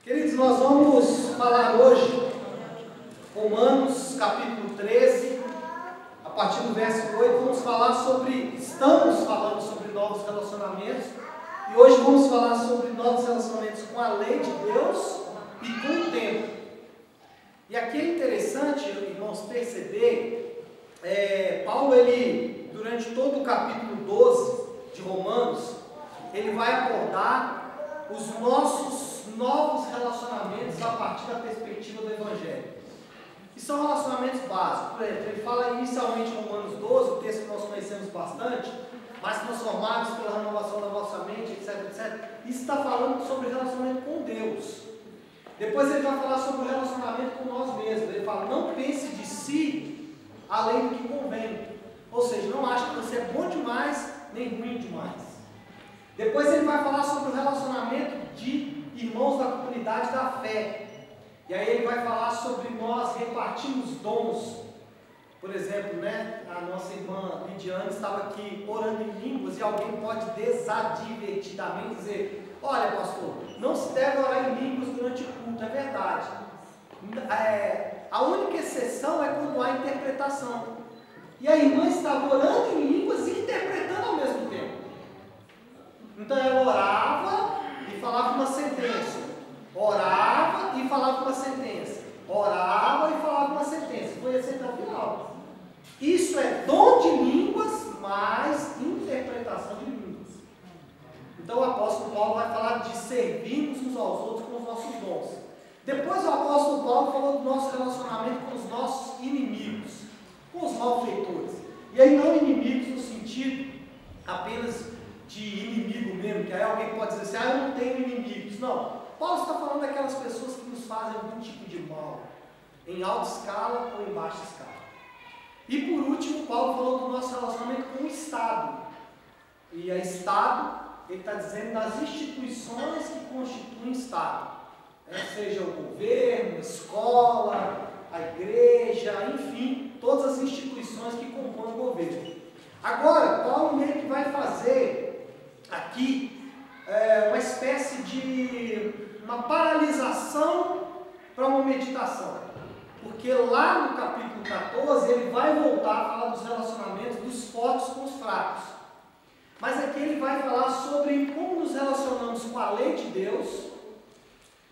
Queridos, nós vamos falar hoje, Romanos capítulo 13, a partir do verso 8, estamos falando sobre novos relacionamentos, e hoje vamos falar sobre novos relacionamentos com a lei de Deus e com o tempo. E aqui é interessante, irmãos, perceber, Paulo, ele, durante todo o capítulo 12 de Romanos, ele vai abordar os nossos novos relacionamentos a partir da perspectiva do Evangelho. E são relacionamentos básicos. Por exemplo, ele fala inicialmente em Romanos 12, o texto que nós conhecemos bastante, mas transformados pela renovação da vossa mente, etc, etc. Isso está falando sobre relacionamento com Deus. Depois ele vai falar sobre o relacionamento com nós mesmos. Ele fala, não pense de si além do que convém. Ou seja, não ache que você é bom demais, nem ruim demais. Depois ele vai falar sobre o relacionamento de irmãos da comunidade da fé. E aí ele vai falar sobre nós repartirmos dons. Por exemplo, a nossa irmã Lidiane estava aqui orando em línguas e alguém pode desadvertidamente dizer, olha pastor, não se deve orar em línguas durante o culto, é verdade. A única exceção é quando há interpretação. E a irmã estava orando em línguas e interpretando ao mesmo tempo. Então ela orava e falava uma sentença. Orava e falava uma sentença. Orava e falava uma sentença. Foi assim até o final. Isso é dom de línguas mais interpretação de línguas. Então o apóstolo Paulo vai falar de servirmos uns aos outros com os nossos dons. Depois o apóstolo Paulo falou do nosso relacionamento com os nossos inimigos, com os malfeitores. E aí não inimigos no sentido apenas de inimigo mesmo, que aí alguém pode dizer assim, eu não tenho inimigos. Não. Paulo está falando daquelas pessoas que nos fazem algum tipo de mal, em alta escala ou em baixa escala. E por último, Paulo falou do nosso relacionamento com o Estado. E a Estado, ele está dizendo das instituições que constituem Estado. Seja o governo, a escola, a igreja, enfim, todas as instituições que compõem o governo. Agora, Paulo meio que vai fazer aqui uma espécie de uma paralisação para uma meditação. Porque lá no capítulo 14 ele vai voltar a falar dos relacionamentos dos fortes com os fracos. Mas aqui ele vai falar sobre como nos relacionamos com a lei de Deus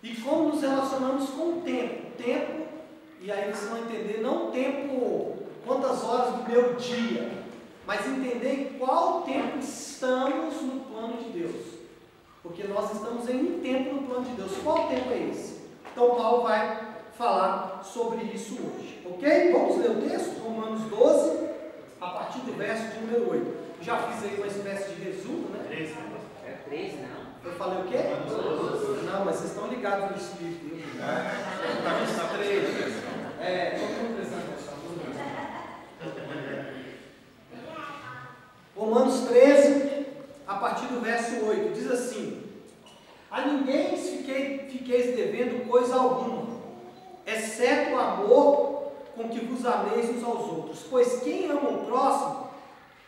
e como nos relacionamos com o tempo. Tempo, e aí vocês vão entender, não tempo, quantas horas do meu dia, mas entender em qual tempo estamos no plano de Deus. Porque nós estamos em um tempo no plano de Deus. Qual tempo é esse? Então Paulo vai falar sobre isso hoje. Ok? Vamos ler o texto? Romanos 12, a partir do verso de número 8. Já fiz aí uma espécie de resumo, né? 13, É 13, não? Eu falei o quê? 12. Não, mas vocês estão ligados no Espírito. Está 13. Todo mundo prestando atenção. Romanos 13, a partir do verso 8, diz assim: a ninguém fiqueis devendo coisa alguma, exceto o amor com que vos ameis uns aos outros, pois quem ama o próximo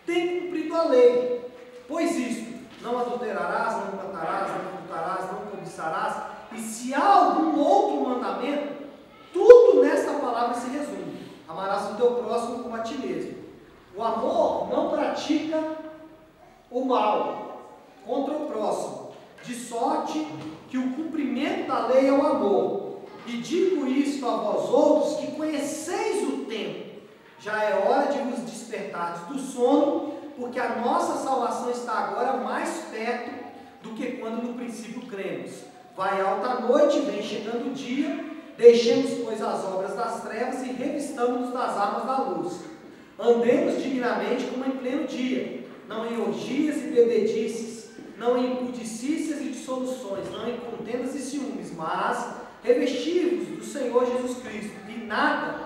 tem cumprido a lei. Pois isto, não adulterarás, não matarás, não furtarás, não cobiçarás, e se há algum outro mandamento, tudo nesta palavra se resume: amarás o teu próximo como a ti mesmo. O amor não pratica o mal contra o próximo, de sorte que o cumprimento da lei é o amor. E digo isto a vós outros, que conheceis o tempo. Já é hora de vos despertardes do sono, porque a nossa salvação está agora mais perto do que quando no princípio cremos. Vai alta a noite, vem chegando o dia, deixemos, pois, as obras das trevas e revistamos-nos das armas da luz. Andemos dignamente como em pleno dia, não em orgias e bebedices, não em impudicícias e dissoluções, não em contendas e ciúmes, mas revestivos do Senhor Jesus Cristo, e nada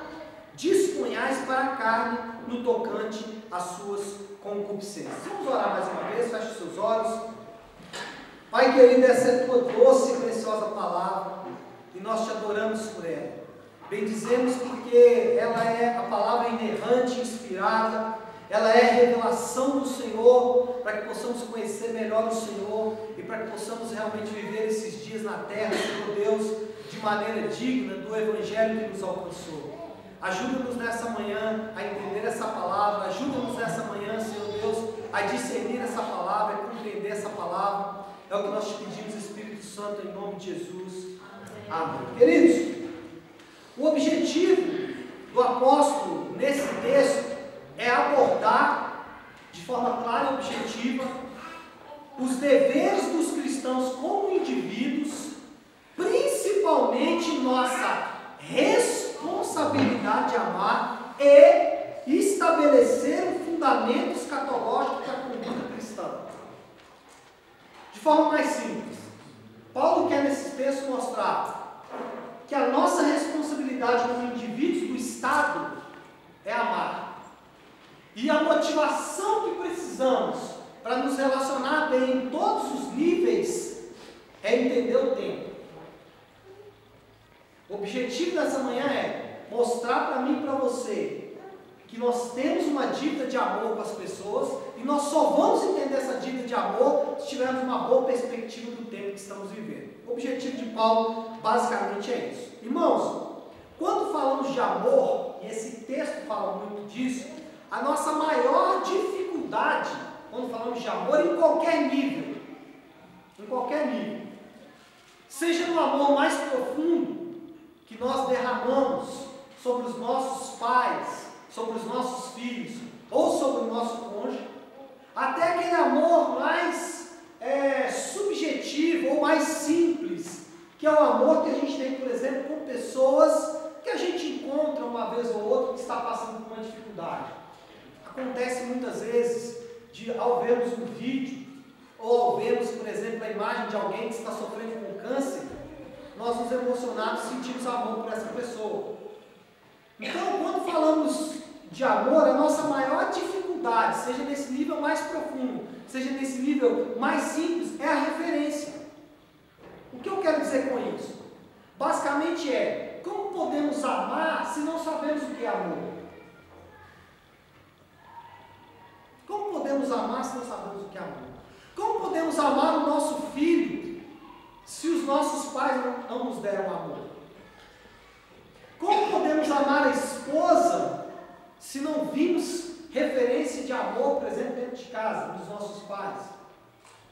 disponhais para a carne no tocante às suas concupiscências. Vamos orar mais uma vez, feche os seus olhos. Pai querido, essa é a tua doce e preciosa palavra, e nós te adoramos por ela. Bendizemos porque ela é a palavra inerrante, inspirada, ela é revelação do Senhor, para que possamos conhecer melhor o Senhor e para que possamos realmente viver esses dias na terra, Senhor Deus, de maneira digna do Evangelho que nos alcançou. Ajuda-nos nessa manhã a entender essa palavra, ajuda-nos nessa manhã, Senhor Deus, a discernir essa palavra, a compreender essa palavra. É o que nós te pedimos, Espírito Santo, em nome de Jesus. Amém. Queridos, o objetivo do apóstolo nesse texto é abordar de forma clara e objetiva os deveres dos cristãos como indivíduos, principalmente nossa responsabilidade de amar e estabelecer um fundamento escatológico para a conduta cristã. De forma mais simples, Paulo quer nesse texto mostrar que a nossa responsabilidade como indivíduos do Estado é amar. E a motivação que precisamos para nos relacionar bem em todos os níveis é entender o tempo. O objetivo dessa manhã é mostrar para mim e para você que nós temos uma dívida de amor com as pessoas e nós só vamos entender essa dívida de amor se tivermos uma boa perspectiva do tempo que estamos vivendo. O objetivo de Paulo basicamente é isso. Irmãos, quando falamos de amor, e esse texto fala muito disso, a nossa maior dificuldade, quando falamos de amor, em qualquer nível, seja no amor mais profundo que nós derramamos sobre os nossos pais, sobre os nossos filhos, ou sobre o nosso cônjuge, até aquele amor mais subjetivo ou mais simples, que é o amor que a gente tem, por exemplo, com pessoas que a gente encontra uma vez ou outra que está passando por uma dificuldade. Acontece muitas vezes ao vermos um vídeo, ou ao vermos, por exemplo, a imagem de alguém que está sofrendo com câncer, nós nos emocionados sentimos amor por essa pessoa. Então, quando falamos de amor, a nossa maior dificuldade, seja nesse nível mais profundo, seja nesse nível mais simples, é a referência. O que eu quero dizer com isso? Basicamente como podemos amar se não sabemos o que é amor? Como podemos amar se não sabemos o que é amor? Como podemos amar o nosso filho se os nossos pais não nos deram amor? Como podemos amar a esposa se não vimos referência de amor, por exemplo, dentro de casa, dos nossos pais?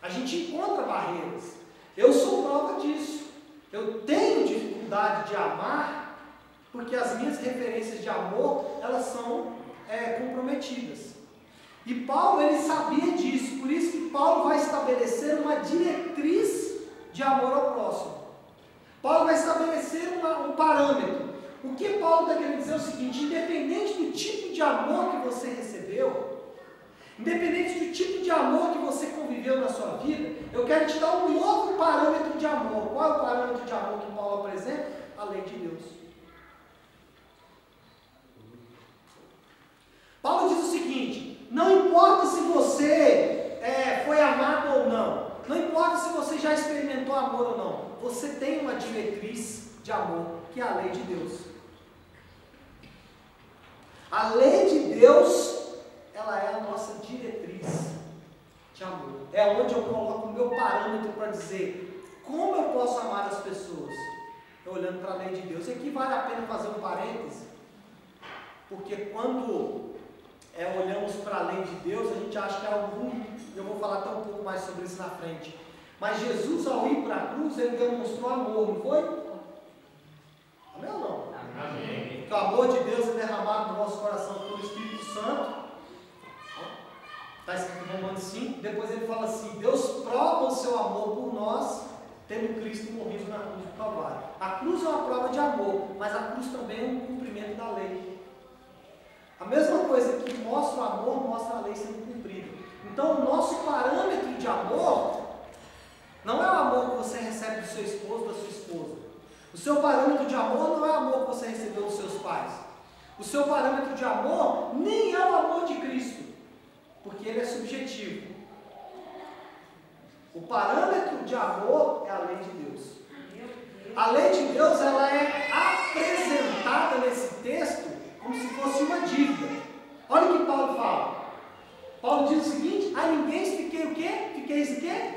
A gente encontra barreiras. Eu sou prova disso. Eu tenho dificuldade de amar porque as minhas referências de amor, elas são comprometidas. E Paulo, ele sabia disso, por isso que Paulo vai estabelecer uma diretriz de amor ao próximo. Paulo vai estabelecer um parâmetro. O que Paulo está querendo dizer é o seguinte: independente do tipo de amor que você recebeu, independente do tipo de amor que você conviveu na sua vida, eu quero te dar um novo parâmetro de amor. Qual é o parâmetro de amor que Paulo apresenta? A lei de Deus. Paulo diz o seguinte: não importa se você foi amado ou não, não importa se você já experimentou amor ou não, você tem uma diretriz de amor, que é a lei de Deus. A lei de Deus, ela é a nossa diretriz de amor. É onde eu coloco o meu parâmetro para dizer como eu posso amar as pessoas. Eu olhando para a lei de Deus. E aqui vale a pena fazer um parêntese, porque quando olhamos para a lei de Deus, a gente acha que é algo ruim. Eu vou falar até um pouco mais sobre isso na frente. Mas Jesus, ao ir para a cruz, ele demonstrou amor, não foi? Amém ou não? Amém. Porque o amor de Deus é derramado no nosso coração pelo Espírito Santo. Está escrito em Romanos 5. Depois ele fala assim: Deus prova o seu amor por nós, tendo Cristo morrido na cruz do Calvário. A cruz é uma prova de amor, mas a cruz também é um cumprimento da lei. A mesma coisa que mostra o amor, mostra a lei sendo cumprida. Então, o nosso parâmetro de amor não é o amor que você recebe do seu esposo, da sua esposa. O seu parâmetro de amor não é o amor que você recebeu dos seus pais. O seu parâmetro de amor nem é o amor de Cristo, porque ele é subjetivo. O parâmetro de amor é a lei de Deus. A lei de Deus, ela é apresentada nesse texto como se fosse uma dívida. Olha o que Paulo fala: Paulo diz o seguinte: a ninguém fiquei o quê? Fiqueis o quê?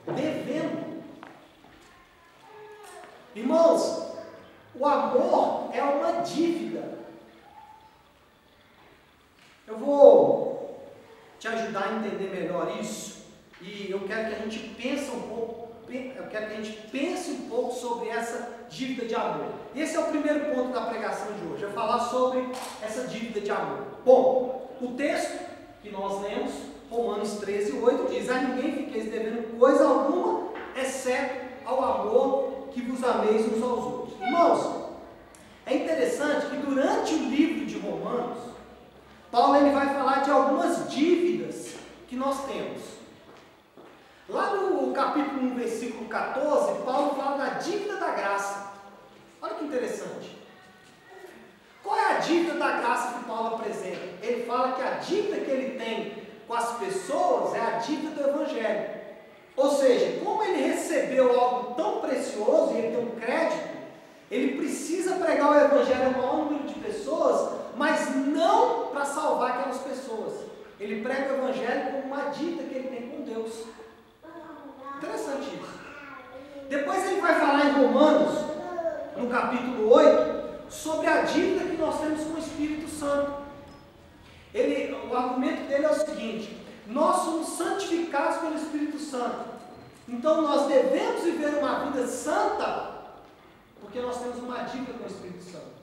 Devendo. Irmãos, o amor é uma dívida. Eu vou te ajudar a entender melhor isso, e eu quero que a gente pense um pouco sobre essa dívida de amor. Esse é o primeiro ponto da pregação de hoje, é falar sobre essa dívida de amor. Bom, o texto que nós lemos, Romanos 13:8, diz: a ninguém fiqueis devendo coisa alguma, exceto ao amor que vos ameis uns aos outros. Irmãos, é interessante que durante o livro de Romanos, Paulo ele vai falar de algumas dívidas que nós temos. Lá no capítulo 1, versículo 14, Paulo fala da dívida da graça. Olha que interessante. Qual é a dívida da graça que Paulo apresenta? Ele fala que a dívida que ele tem com as pessoas é a dívida do Evangelho. Ou seja, como ele recebeu algo tão precioso e ele tem um crédito, ele precisa pregar o Evangelho a um maior número de pessoas, mas não para salvar aquelas pessoas. Ele prega o Evangelho como uma dívida que ele tem com Deus. Interessante isso. Depois ele vai falar em Romanos, no capítulo 8, sobre a dívida que nós temos com o Espírito Santo. O argumento dele é o seguinte: nós somos santificados pelo Espírito Santo, então nós devemos viver uma vida santa, porque nós temos uma dívida com o Espírito Santo.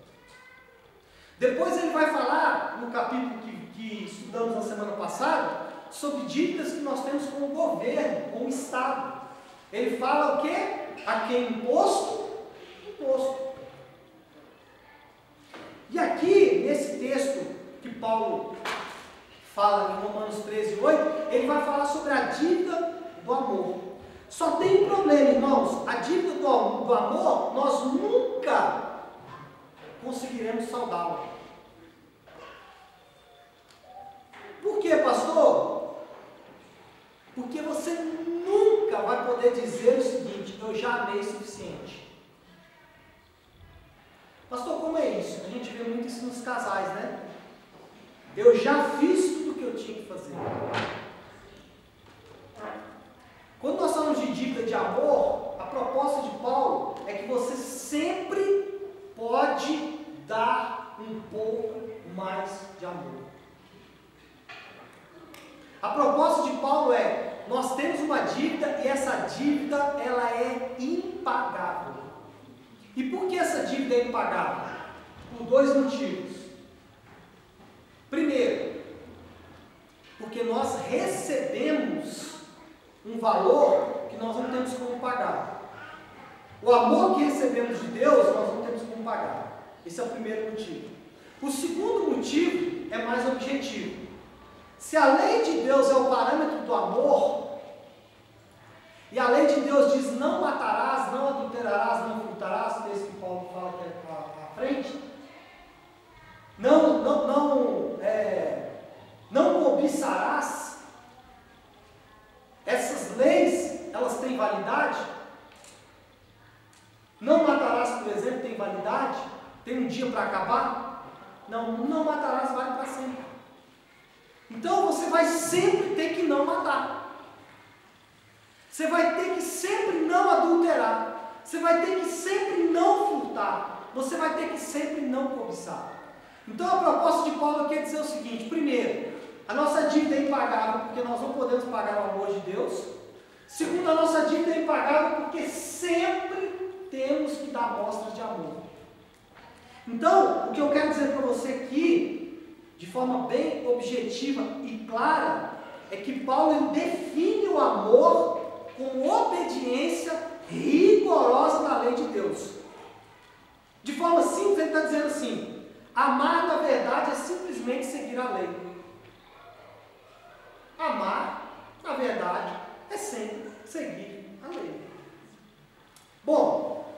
Depois ele vai falar, no capítulo que estudamos na semana passada, sobre dívidas que nós temos com o governo, com o Estado. Ele fala o quê? A quem imposto? Imposto. E aqui, nesse texto que Paulo fala em Romanos 13:8, ele vai falar sobre a dívida do amor. Só tem um problema, irmãos: a dívida do amor, nós nunca conseguiremos saldá-la. Por quê, pastor? Porque você nunca vai poder dizer o seguinte: eu já amei o suficiente. Pastor, como é isso? A gente vê muito isso nos casais, né? Eu já fiz tudo o que eu tinha que fazer. Quando nós falamos de dívida de amor, a proposta de Paulo é que você sempre pode dar um pouco mais de amor. A proposta de Paulo é: nós temos uma dívida e essa dívida ela é impagável. E por que essa dívida é impagável? Por dois motivos. Primeiro, porque nós recebemos um valor que nós não temos como pagar. O amor que recebemos de Deus, nós não temos como pagar. Esse é o primeiro motivo. O segundo motivo é mais objetivo. Se a lei de Deus é o parâmetro do amor, e a lei de Deus diz: não matarás, não adulterarás, não furtarás, texto que Paulo fala aqui à frente, não cobiçarás, essas leis, elas têm validade? Não matarás, por exemplo, tem validade? Tem um dia para acabar? Não matarás vale para sempre. Então você vai sempre ter que não matar. Você vai ter que sempre não adulterar. Você vai ter que sempre não furtar. Você vai ter que sempre não cobiçar. Então a proposta de Paulo aqui é dizer o seguinte: primeiro, a nossa dívida é impagável porque nós não podemos pagar o amor de Deus. Segundo, a nossa dívida é impagável porque sempre temos que dar mostras de amor. Então, o que eu quero dizer para você aqui, de forma bem objetiva e clara, é que Paulo define o amor com obediência rigorosa da lei de Deus. De forma simples, ele está dizendo assim: amar na verdade é simplesmente seguir a lei. Amar, na verdade, é sempre seguir a lei. Bom,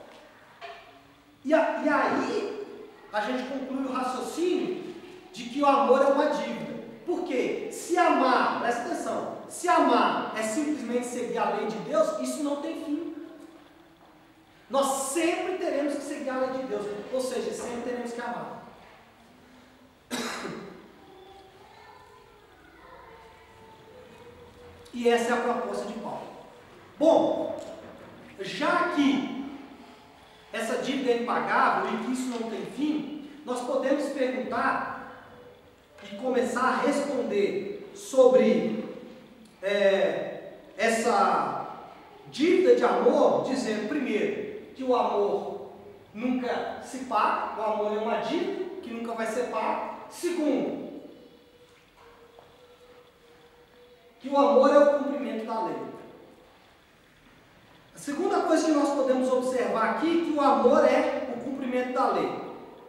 e aí a gente conclui o raciocínio de que o amor é uma dívida. Por quê? Se amar, presta atenção, se amar é simplesmente seguir a lei de Deus, isso não tem fim. Nós sempre teremos que seguir a lei de Deus, ou seja, sempre teremos que amar. E essa é a proposta de Paulo. Bom, já que essa dívida é impagável e que isso não tem fim, nós podemos perguntar e começar a responder sobre essa dívida de amor, dizendo primeiro que o amor nunca se paga, o amor é uma dívida que nunca vai ser paga. Segundo, que o amor é o cumprimento da lei. A segunda coisa que nós podemos observar aqui é que o amor é o cumprimento da lei.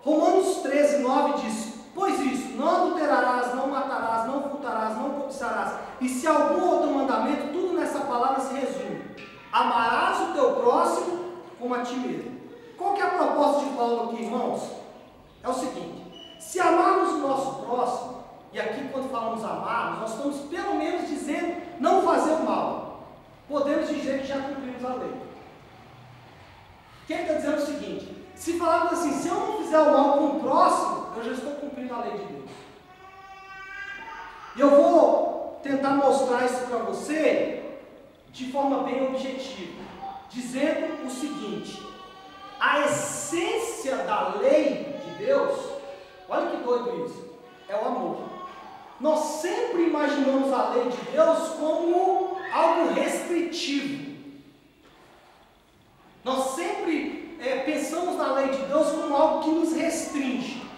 Romanos 13, 9 diz: pois isso, não adulterarás, não matarás, não furtarás, não cobiçarás. E se algum outro mandamento, tudo nessa palavra se resume: amarás o teu próximo como a ti mesmo. Qual que é a proposta de Paulo aqui, irmãos? É o seguinte: se amarmos o nosso próximo, e aqui quando falamos amarmos, nós estamos pelo menos dizendo não fazer o mal. Podemos dizer que já cumprimos a lei. Quem está dizendo o seguinte: se falarmos assim, se eu não fizer o mal com o próximo, eu já estou cumprindo a lei de Deus. E eu vou tentar mostrar isso para você de forma bem objetiva, dizendo o seguinte: a essência da lei de Deus, olha que doido isso, é o amor. Nós sempre imaginamos a lei de Deus como algo restritivo. Nós sempre pensamos na lei de Deus como algo que nos restringe.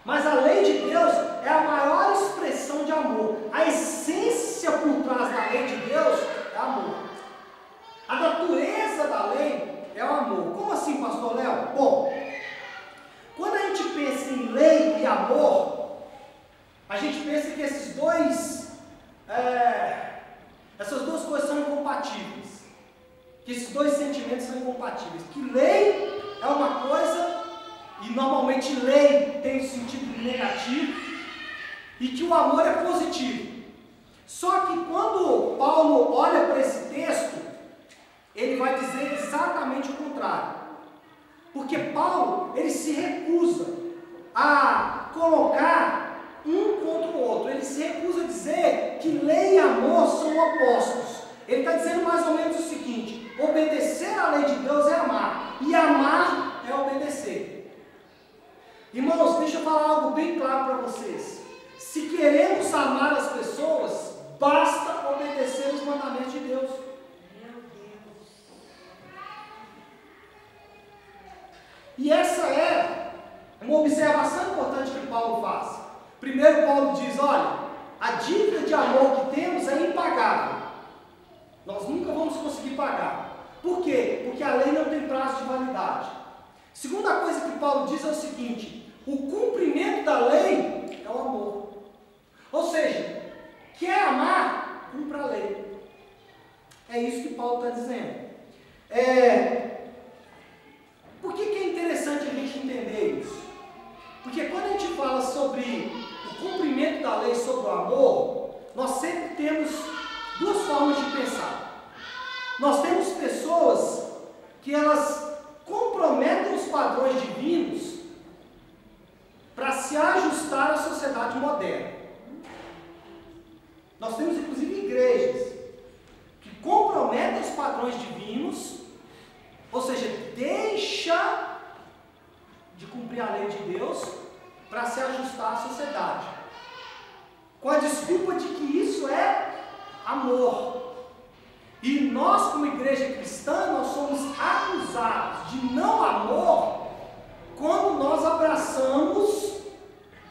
Mas a lei de Deus é a maior expressão de amor. A essência por trás da lei de Deus é amor. A natureza da lei é o amor. Como assim, pastor Léo? Bom, quando a gente pensa em lei e amor, a gente pensa que essas duas coisas são incompatíveis. Que esses dois sentimentos são incompatíveis. Que lei é uma coisa, e normalmente lei tem um sentido negativo, e que o amor é positivo. Só que quando Paulo olha para esse texto, ele vai dizer exatamente o contrário. Porque Paulo, ele se recusa a colocar um contra o outro. Ele se recusa a dizer que lei e amor são opostos. Ele está dizendo mais ou menos o seguinte: obedecer à lei de Deus é amar, e amar é obedecer. Irmãos, deixa eu falar algo bem claro para vocês. Se queremos amar as pessoas, basta obedecer os mandamentos de Deus. E essa é uma observação importante que Paulo faz. Primeiro, Paulo diz: olha, a dívida de amor que temos é impagável. Nós nunca vamos conseguir pagar. Por quê? Porque a lei não tem prazo de validade. Segunda coisa que Paulo diz é o seguinte: o cumprimento da lei é o amor. Ou seja, quer amar, cumpra a lei. É isso que Paulo está dizendo. Por que é interessante a gente entender isso? Porque quando a gente fala sobre o cumprimento da lei, sobre o amor, nós sempre temos duas formas de pensar. Nós temos pessoas que elas comprometem os padrões divinos para se ajustar à sociedade moderna. Nós temos inclusive igrejas que comprometem os padrões divinos, ou seja, deixa de cumprir a lei de Deus para se ajustar à sociedade, com a desculpa de que isso é amor. E nós, como igreja cristã, nós somos acusados de não amor quando nós abraçamos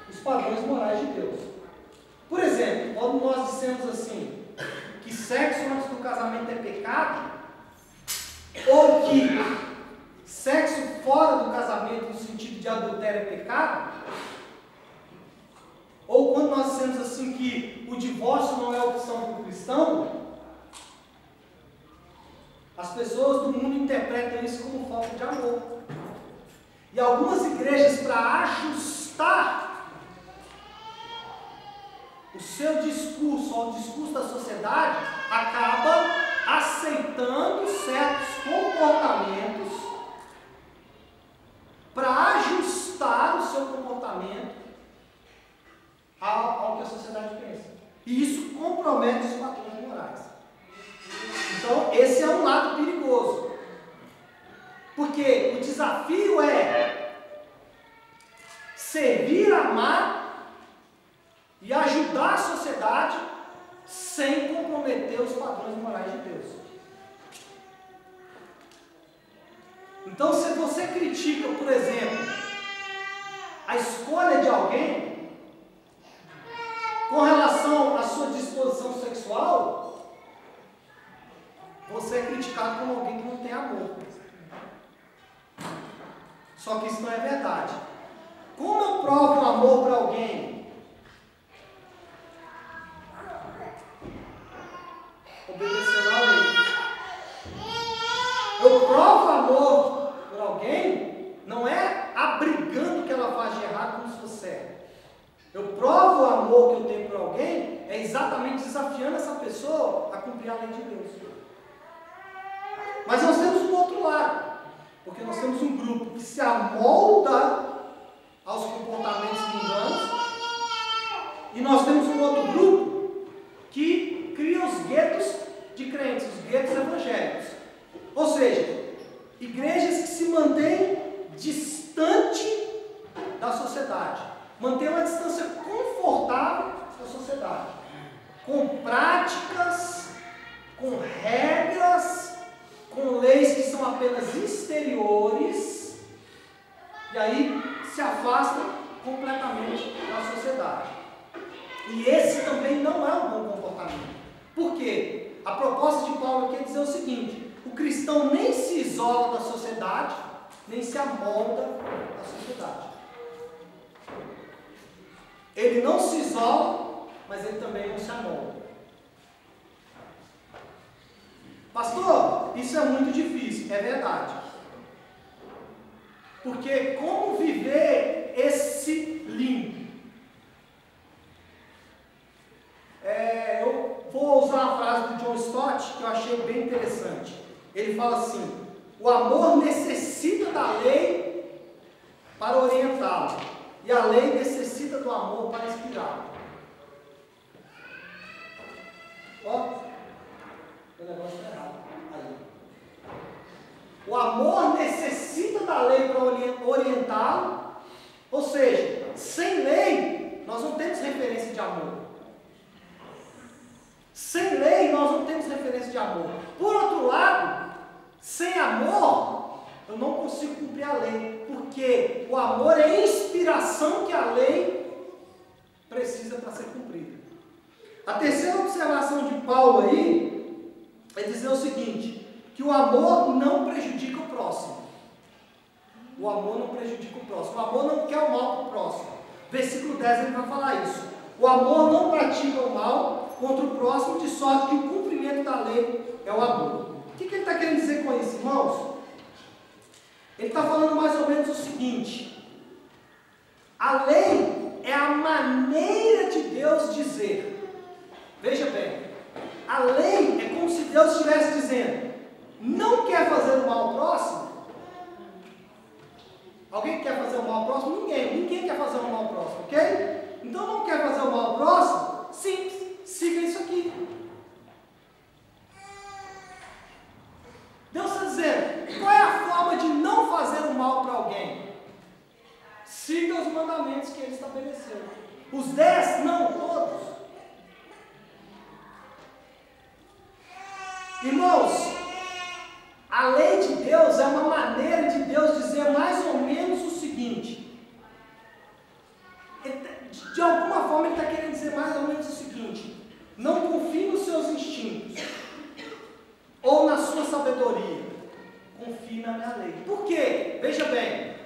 os padrões morais de Deus. Por exemplo, quando nós dissemos assim, que sexo antes do casamento é pecado, ou que sexo fora do casamento no sentido de adultério é pecado, ou quando nós dissemos assim que o divórcio não é opção para o cristão, as pessoas do mundo interpretam isso como falta de amor. E algumas igrejas, para ajustar o seu discurso ao discurso da sociedade, acaba aceitando certos comportamentos para ajustar o seu comportamento ao que a sociedade pensa. E isso compromete os padrões morais. morais. Então, esse é um lado perigoso. Porque o desafio é servir, amar e ajudar a sociedade sem comprometer os padrões morais de Deus. Então, se você critica, por exemplo, a escolha de alguém com relação à sua disposição sexual, você é criticado como alguém que não tem amor. Só que isso não é verdade. Como eu provo um amor para alguém? Obedecendo a lei. Eu provo amor por alguém, não é abrigando o que ela faz de errado como se fosse certo. Eu provo o amor que eu tenho por alguém, é exatamente desafiando essa pessoa a cumprir a lei de Deus. Mas nós temos um outro lado, porque nós temos um grupo que se amolda aos comportamentos mundanos, e nós temos um outro grupo que cria os guetos de crentes, os guetos evangélicos. Ou seja, igrejas que se mantêm distante da sociedade, mantêm uma distância confortável da sociedade, com práticas, com regras, com leis que são apenas exteriores, e aí se afastam completamente da sociedade. E esse também não é um bom comportamento. Por quê? A proposta de Paulo aqui é dizer o seguinte: o cristão nem se isola da sociedade, nem se amolda da sociedade. Ele não se isola, mas ele também não se amolda. Pastor, isso é muito difícil, é verdade. Porque como viver esse limbo? Eu vou usar uma frase do John Stott que eu achei bem interessante. Ele fala assim: o amor necessita da lei para orientá-lo, e a lei necessita do amor para inspirá-lo. Ó, o negócio está errado. Aí. O amor necessita da lei para orientá-lo, ou seja, sem lei nós não temos referência de amor. Sem lei nós não temos referência de amor. Por outro lado, sem amor eu não consigo cumprir a lei, porque o amor é a inspiração que a lei precisa para ser cumprida. A terceira observação de Paulo aí é dizer o seguinte: que o amor não prejudica o próximo. O amor não prejudica o próximo. O amor não quer o mal para o próximo. Versículo 10 ele vai falar isso. O amor não pratica o mal contra o próximo, de sorte que o cumprimento da lei é o amor. O que ele está querendo dizer com isso, irmãos? Ele está falando mais ou menos o seguinte: a lei é a maneira de Deus dizer. Veja bem, a lei é como se Deus estivesse dizendo: não quer fazer o mal ao próximo? Alguém quer fazer o mal ao próximo? Ninguém quer fazer o mal ao próximo, ok? Então não quer fazer o mal ao próximo? Simples, siga isso aqui. Deus está dizendo: qual é a forma de não fazer o mal para alguém? Siga os mandamentos que ele estabeleceu. Os 10, não todos. Irmãos, a lei de Deus é uma maneira de Deus dizer mais ou menos o seguinte. De alguma forma ele está querendo dizer mais ou menos o seguinte: não confie nos seus instintos ou na sua sabedoria, confie na minha lei. Por quê? Veja bem,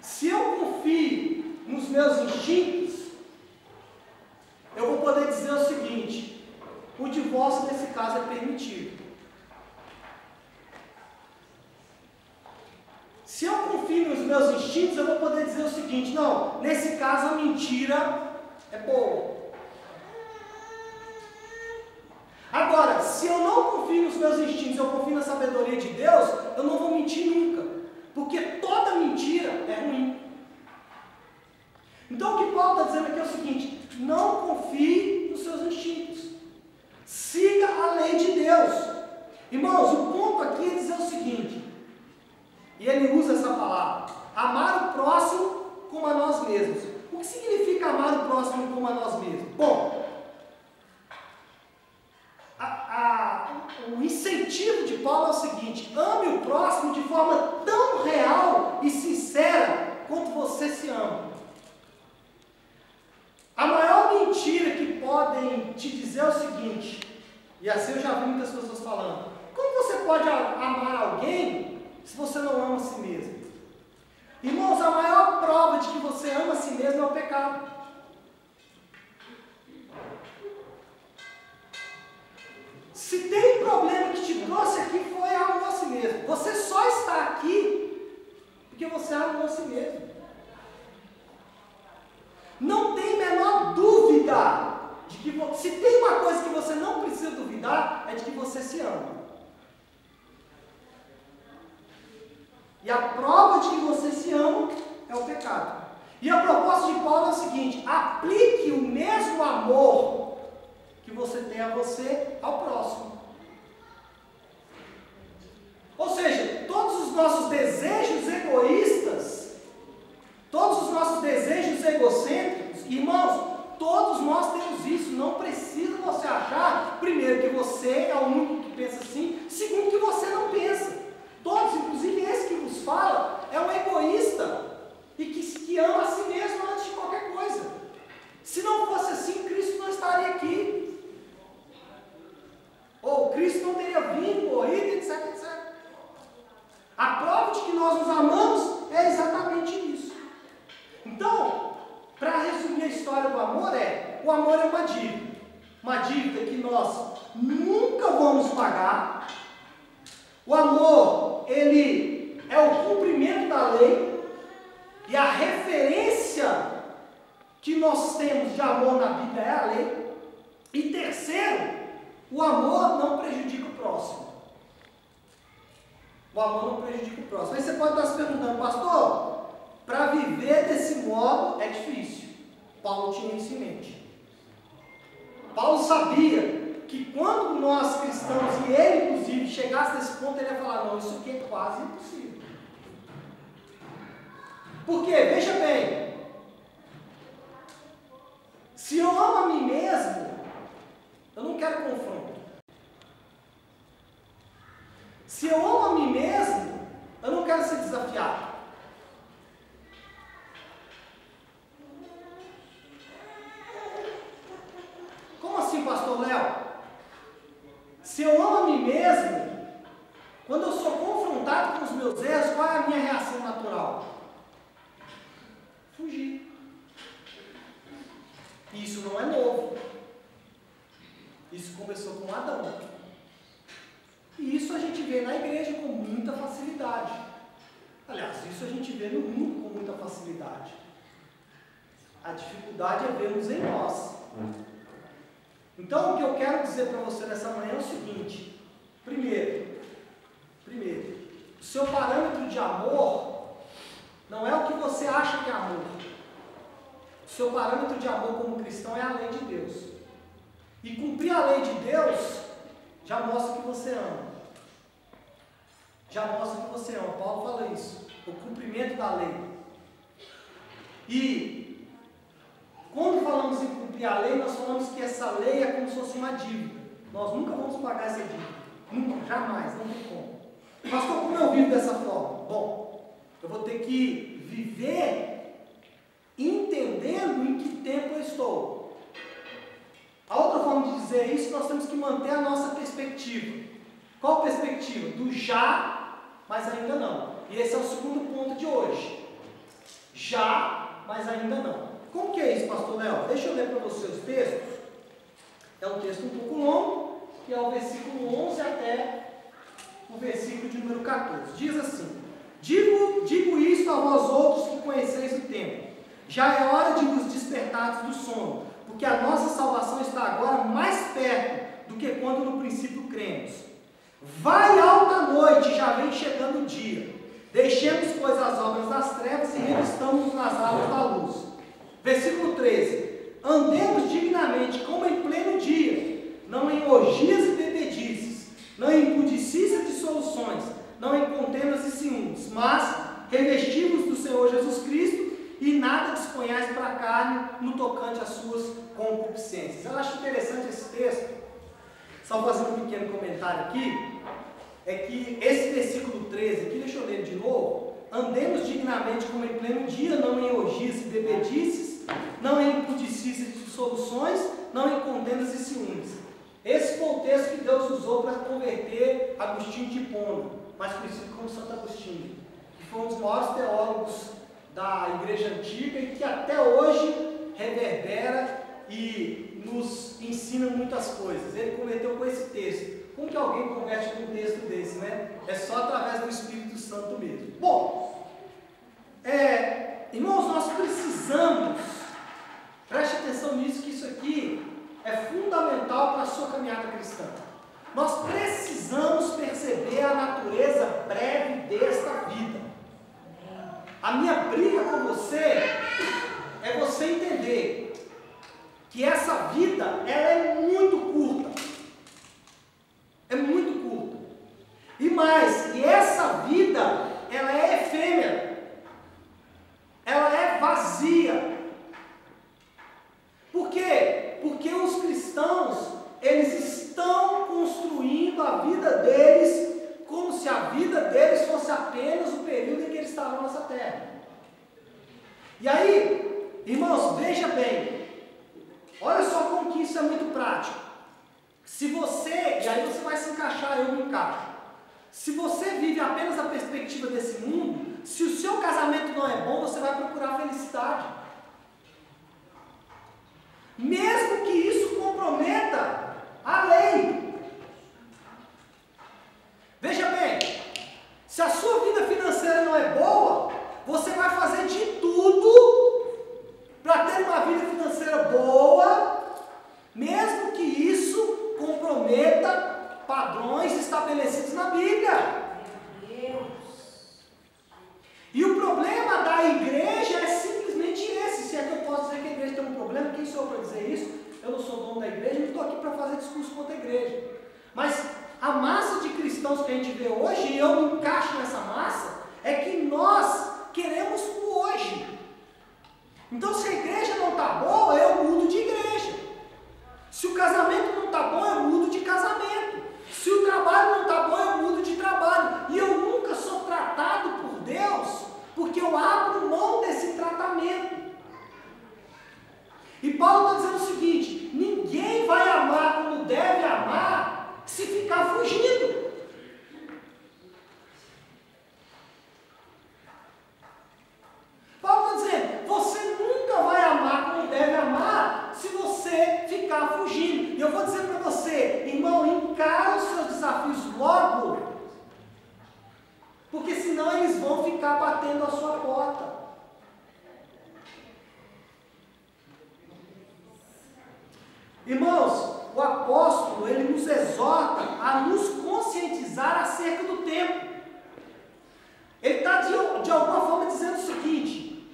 se eu confio nos meus instintos, eu vou poder dizer o seguinte: o divórcio nesse caso é permitido. Se eu confio nos meus instintos, eu vou poder dizer o seguinte: não, nesse caso a mentira é boa. Agora, se eu não confio nos meus instintos, eu confio na sabedoria de Deus, eu não vou mentir nunca, porque toda mentira é ruim. Então o que Paulo está dizendo aqui é o seguinte: não confie nos seus instintos, siga próximo como a nós mesmos? Bom, o incentivo de Paulo é o seguinte: ame o próximo de forma tão real e sincera quanto você se ama. A maior mentira que podem te dizer é o seguinte, e assim eu já vi muitas pessoas falando: como você pode amar alguém se você não ama a si mesmo? Irmãos, a maior prova de que você ama a si mesmo é o pecado. Se tem problema que te trouxe aqui, foi amor a si mesmo. Você só está aqui porque você amou a si mesmo. Não tem menor dúvida de que se tem uma coisa que você não precisa duvidar, é de que você se ama. E a prova de que você se ama é o pecado. E a proposta de Paulo é o seguinte: aplique o mesmo amor que você tem a você ao próximo. Ou seja, todos os nossos desejos egoístas, todos os nossos desejos egocêntricos, irmãos, todos nós temos isso. Não precisa você achar, primeiro, que você é o único que pensa assim, segundo, que você não pensa. Todos, inclusive esse que vos fala, é um egoísta e que ama a si mesmo antes de qualquer coisa. Se não fosse assim, Cristo não estaria aqui. Ou Cristo não teria vindo, morrido, etc, etc. A prova de que nós nos amamos é exatamente isso. Então, para resumir a história do amor, o amor é uma dívida. Uma dívida que nós nunca vamos pagar. O amor, ele é o cumprimento da lei. E a referência que nós temos de amor na Bíblia é a lei. E terceiro, o amor não prejudica o próximo. O amor não prejudica o próximo. Aí você pode estar se perguntando: pastor, para viver desse modo é difícil. Paulo tinha isso em mente. Paulo sabia que quando nós cristãos, e ele inclusive, chegasse nesse ponto, ele ia falar: não, isso aqui é quase impossível. Por quê? Veja bem, se eu amo a mim mesmo, eu não quero confronto. Se eu amo a mim mesmo, eu não quero ser desafiado. Como assim, pastor Léo? Se eu amo a mim mesmo, quando eu sou confrontado com os meus erros, qual é a minha reação natural? Fugir. E isso não é novo. Isso começou com Adão. E isso a gente vê na igreja com muita facilidade. Aliás, isso a gente vê no mundo com muita facilidade. A dificuldade é vermos em nós. Então, o que eu quero dizer para você nessa manhã é o seguinte: primeiro, o seu parâmetro de amor não é o que você acha que é amor. O seu parâmetro de amor como cristão é a lei de Deus. E cumprir a lei de Deus já mostra que você ama. Já mostra que você ama. Paulo fala isso. O cumprimento da lei. E quando falamos em cumprir a lei, nós falamos que essa lei é como se fosse uma dívida. Nós nunca vamos pagar essa dívida. Nunca, jamais, não tem como. Pastor, como eu vivo dessa forma? Bom, eu vou ter que viver entendendo em que tempo eu estou. A outra forma de dizer isso, nós temos que manter a nossa perspectiva. Qual perspectiva? Do já, mas ainda não. E esse é o segundo ponto de hoje. Já, mas ainda não. Como que é isso, pastor Léo? Deixa eu ler para você os textos. É um texto um pouco longo, que é o versículo 11 até o versículo de número 14. Diz assim: Digo isto a vós outros que conheceis o tempo. Já é hora de vos despertares do sono, porque a nossa salvação está agora mais perto do que quando no princípio cremos. Vai alta noite, já vem chegando o dia. Deixemos, pois, as obras das trevas e revistamos nas aulas da luz. Versículo 13. Andemos dignamente, como em pleno dia, não em orgias e bebedices, não em impudicícia de dissoluções, não em contendas e ciúmes, mas revestivos do Senhor Jesus Cristo, e nada disponhais para a carne no tocante às suas concupiscências. Eu acho interessante esse texto, só fazendo um pequeno comentário aqui, é que esse versículo 13 aqui, deixa eu ler de novo: andemos dignamente como em pleno dia, não em orgias e bebedices, não em impudicícias de dissoluções, não em contendas e ciúmes. Esse foi o texto que Deus usou para converter Agostinho de Hipona, mais conhecido como Santo Agostinho, que foi um dos maiores teólogos da Igreja Antiga e que até hoje reverbera e nos ensina muitas coisas. Ele converteu com esse texto. Como que alguém converte com um texto desse, né? É só através do Espírito Santo mesmo. Bom, irmãos, nós precisamos, preste atenção nisso, que isso aqui é fundamental para a sua caminhada cristã. Nós precisamos perceber a natureza breve desta vida. A minha briga com você é você entender que essa vida, ela é muito curta. É muito curta. E mais, que essa vida, ela é efêmera. Ela é vazia. Por quê? Porque os cristãos, eles estão construindo a vida deles como se a vida deles fosse apenas o período em que eles estavam nessa terra. E aí, irmãos, veja bem, olha só como que isso é muito prático. Se você, e aí você vai se encaixar, eu me encaixo. Se você vive apenas a perspectiva desse mundo, se o seu casamento não é bom, você vai procurar felicidade. Mesmo que isso comprometa a lei. Veja bem, se a sua vida financeira não é boa, você vai fazer de tudo para ter uma vida financeira boa, mesmo que isso comprometa padrões estabelecidos na Bíblia. E o problema da igreja é simplesmente esse. Se é que eu posso dizer que a igreja tem um problema, quem sou eu para dizer isso? Eu não sou dono da igreja, não estou aqui para fazer discurso contra a igreja. Mas a massa de cristãos que a gente vê hoje, e eu me encaixo nessa massa, é que nós queremos o hoje. Então, se a igreja não está boa, eu mudo de igreja. Se o casamento não está bom, eu mudo de casamento. Se o trabalho não está bom, eu mudo de trabalho. E eu nunca sou tratado por Deus, porque eu abro mão desse tratamento. E Paulo está dizendo o seguinte: ninguém vai amar como deve amar se ficar fugindo. Paulo está dizendo, você nunca vai amar como deve amar se você ficar fugindo. E eu vou dizer para você, irmão, encara os seus desafios logo, porque senão eles vão ficar batendo a sua porta. Irmãos, o apóstolo, ele nos exorta a nos conscientizar acerca do tempo. Ele está de alguma forma dizendo o seguinte,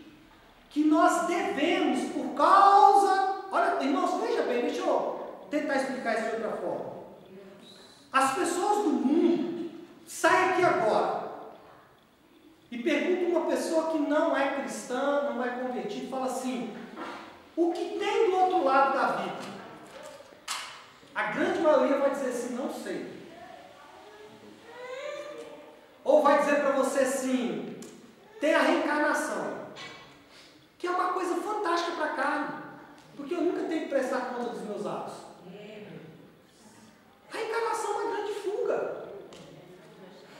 que nós devemos, por causa... Olha, irmãos, veja bem, deixa eu tentar explicar isso de outra forma. As pessoas do mundo saem aqui agora e perguntam uma pessoa que não é cristã, não é convertida, fala assim, o que tem do outro lado da vida? A grande maioria vai dizer assim, não sei. Ou vai dizer para você assim, tem a reencarnação, que é uma coisa fantástica para a carne, porque eu nunca tenho que prestar conta dos meus atos. A reencarnação é uma grande fuga.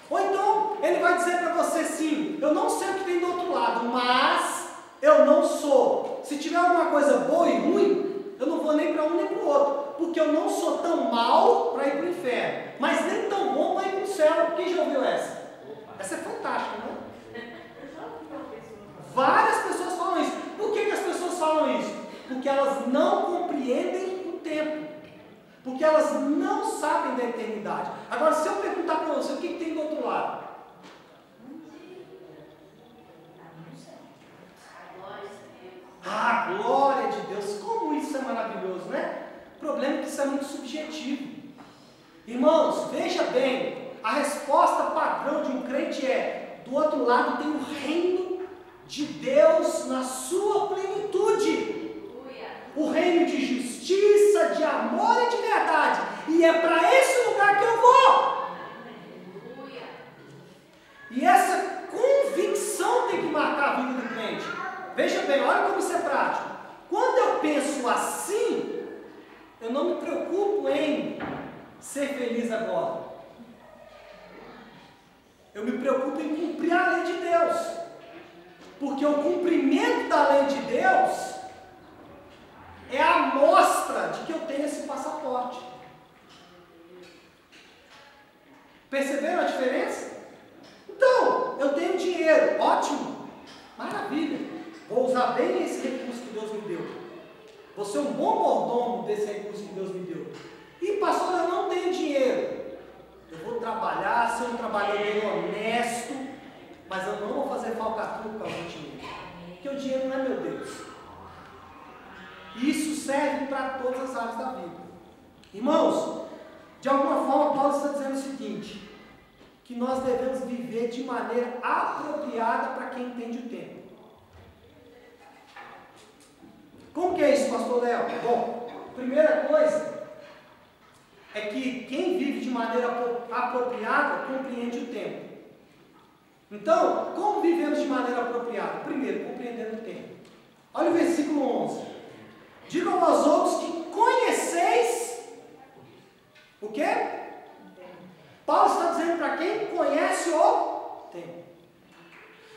Ou então, ele vai dizer para você assim, eu não sei o que tem do outro lado, mas eu não sou. Se tiver alguma coisa boa e ruim, eu não vou nem para um nem para o outro, porque eu não sou tão mal para ir para o inferno, mas nem tão bom para ir para o céu. Quem já ouviu essa? Essa é fantástica, não é? Várias pessoas falam isso. Por que as pessoas falam isso? Porque elas não compreendem o tempo. Porque elas não sabem da eternidade. Agora, se eu perguntar para você, o que tem do outro lado? Ah, glória de Deus! Como isso é maravilhoso, né? O problema é que isso é muito subjetivo. Irmãos, veja bem, a resposta padrão de um crente é, do outro lado tem o reino de Deus na sua plenitude. E é para esse lugar que eu vou. E essa convicção tem que marcar a vida do crente. Veja bem, olha como isso é prático. Quando eu penso assim, eu não me preocupo em ser feliz agora. Eu me preocupo em cumprir a lei de Deus. Porque o cumprimento da lei de Deus é a amostra de que eu tenho esse passaporte. Perceberam a diferença? Então, eu tenho dinheiro, ótimo, maravilha. Vou usar bem esse recurso que Deus me deu. Vou ser um bom mordomo desse recurso que Deus me deu. E pastor, eu não tenho dinheiro. Eu vou trabalhar, ser um trabalhador honesto, mas eu não vou fazer falcatrua com o dinheiro. Porque o dinheiro não é meu Deus. E isso serve para todas as áreas da vida. Irmãos, de alguma forma Paulo está dizendo o seguinte, que nós devemos viver de maneira apropriada para quem entende o tempo. Como que é isso, pastor Léo? Bom, primeira coisa é que quem vive de maneira apropriada compreende o tempo. Então, como vivemos de maneira apropriada? Primeiro, compreendendo o tempo. Olha o versículo 11. Digam aos outros que conheceis o quê? Paulo está dizendo para quem conhece o tempo.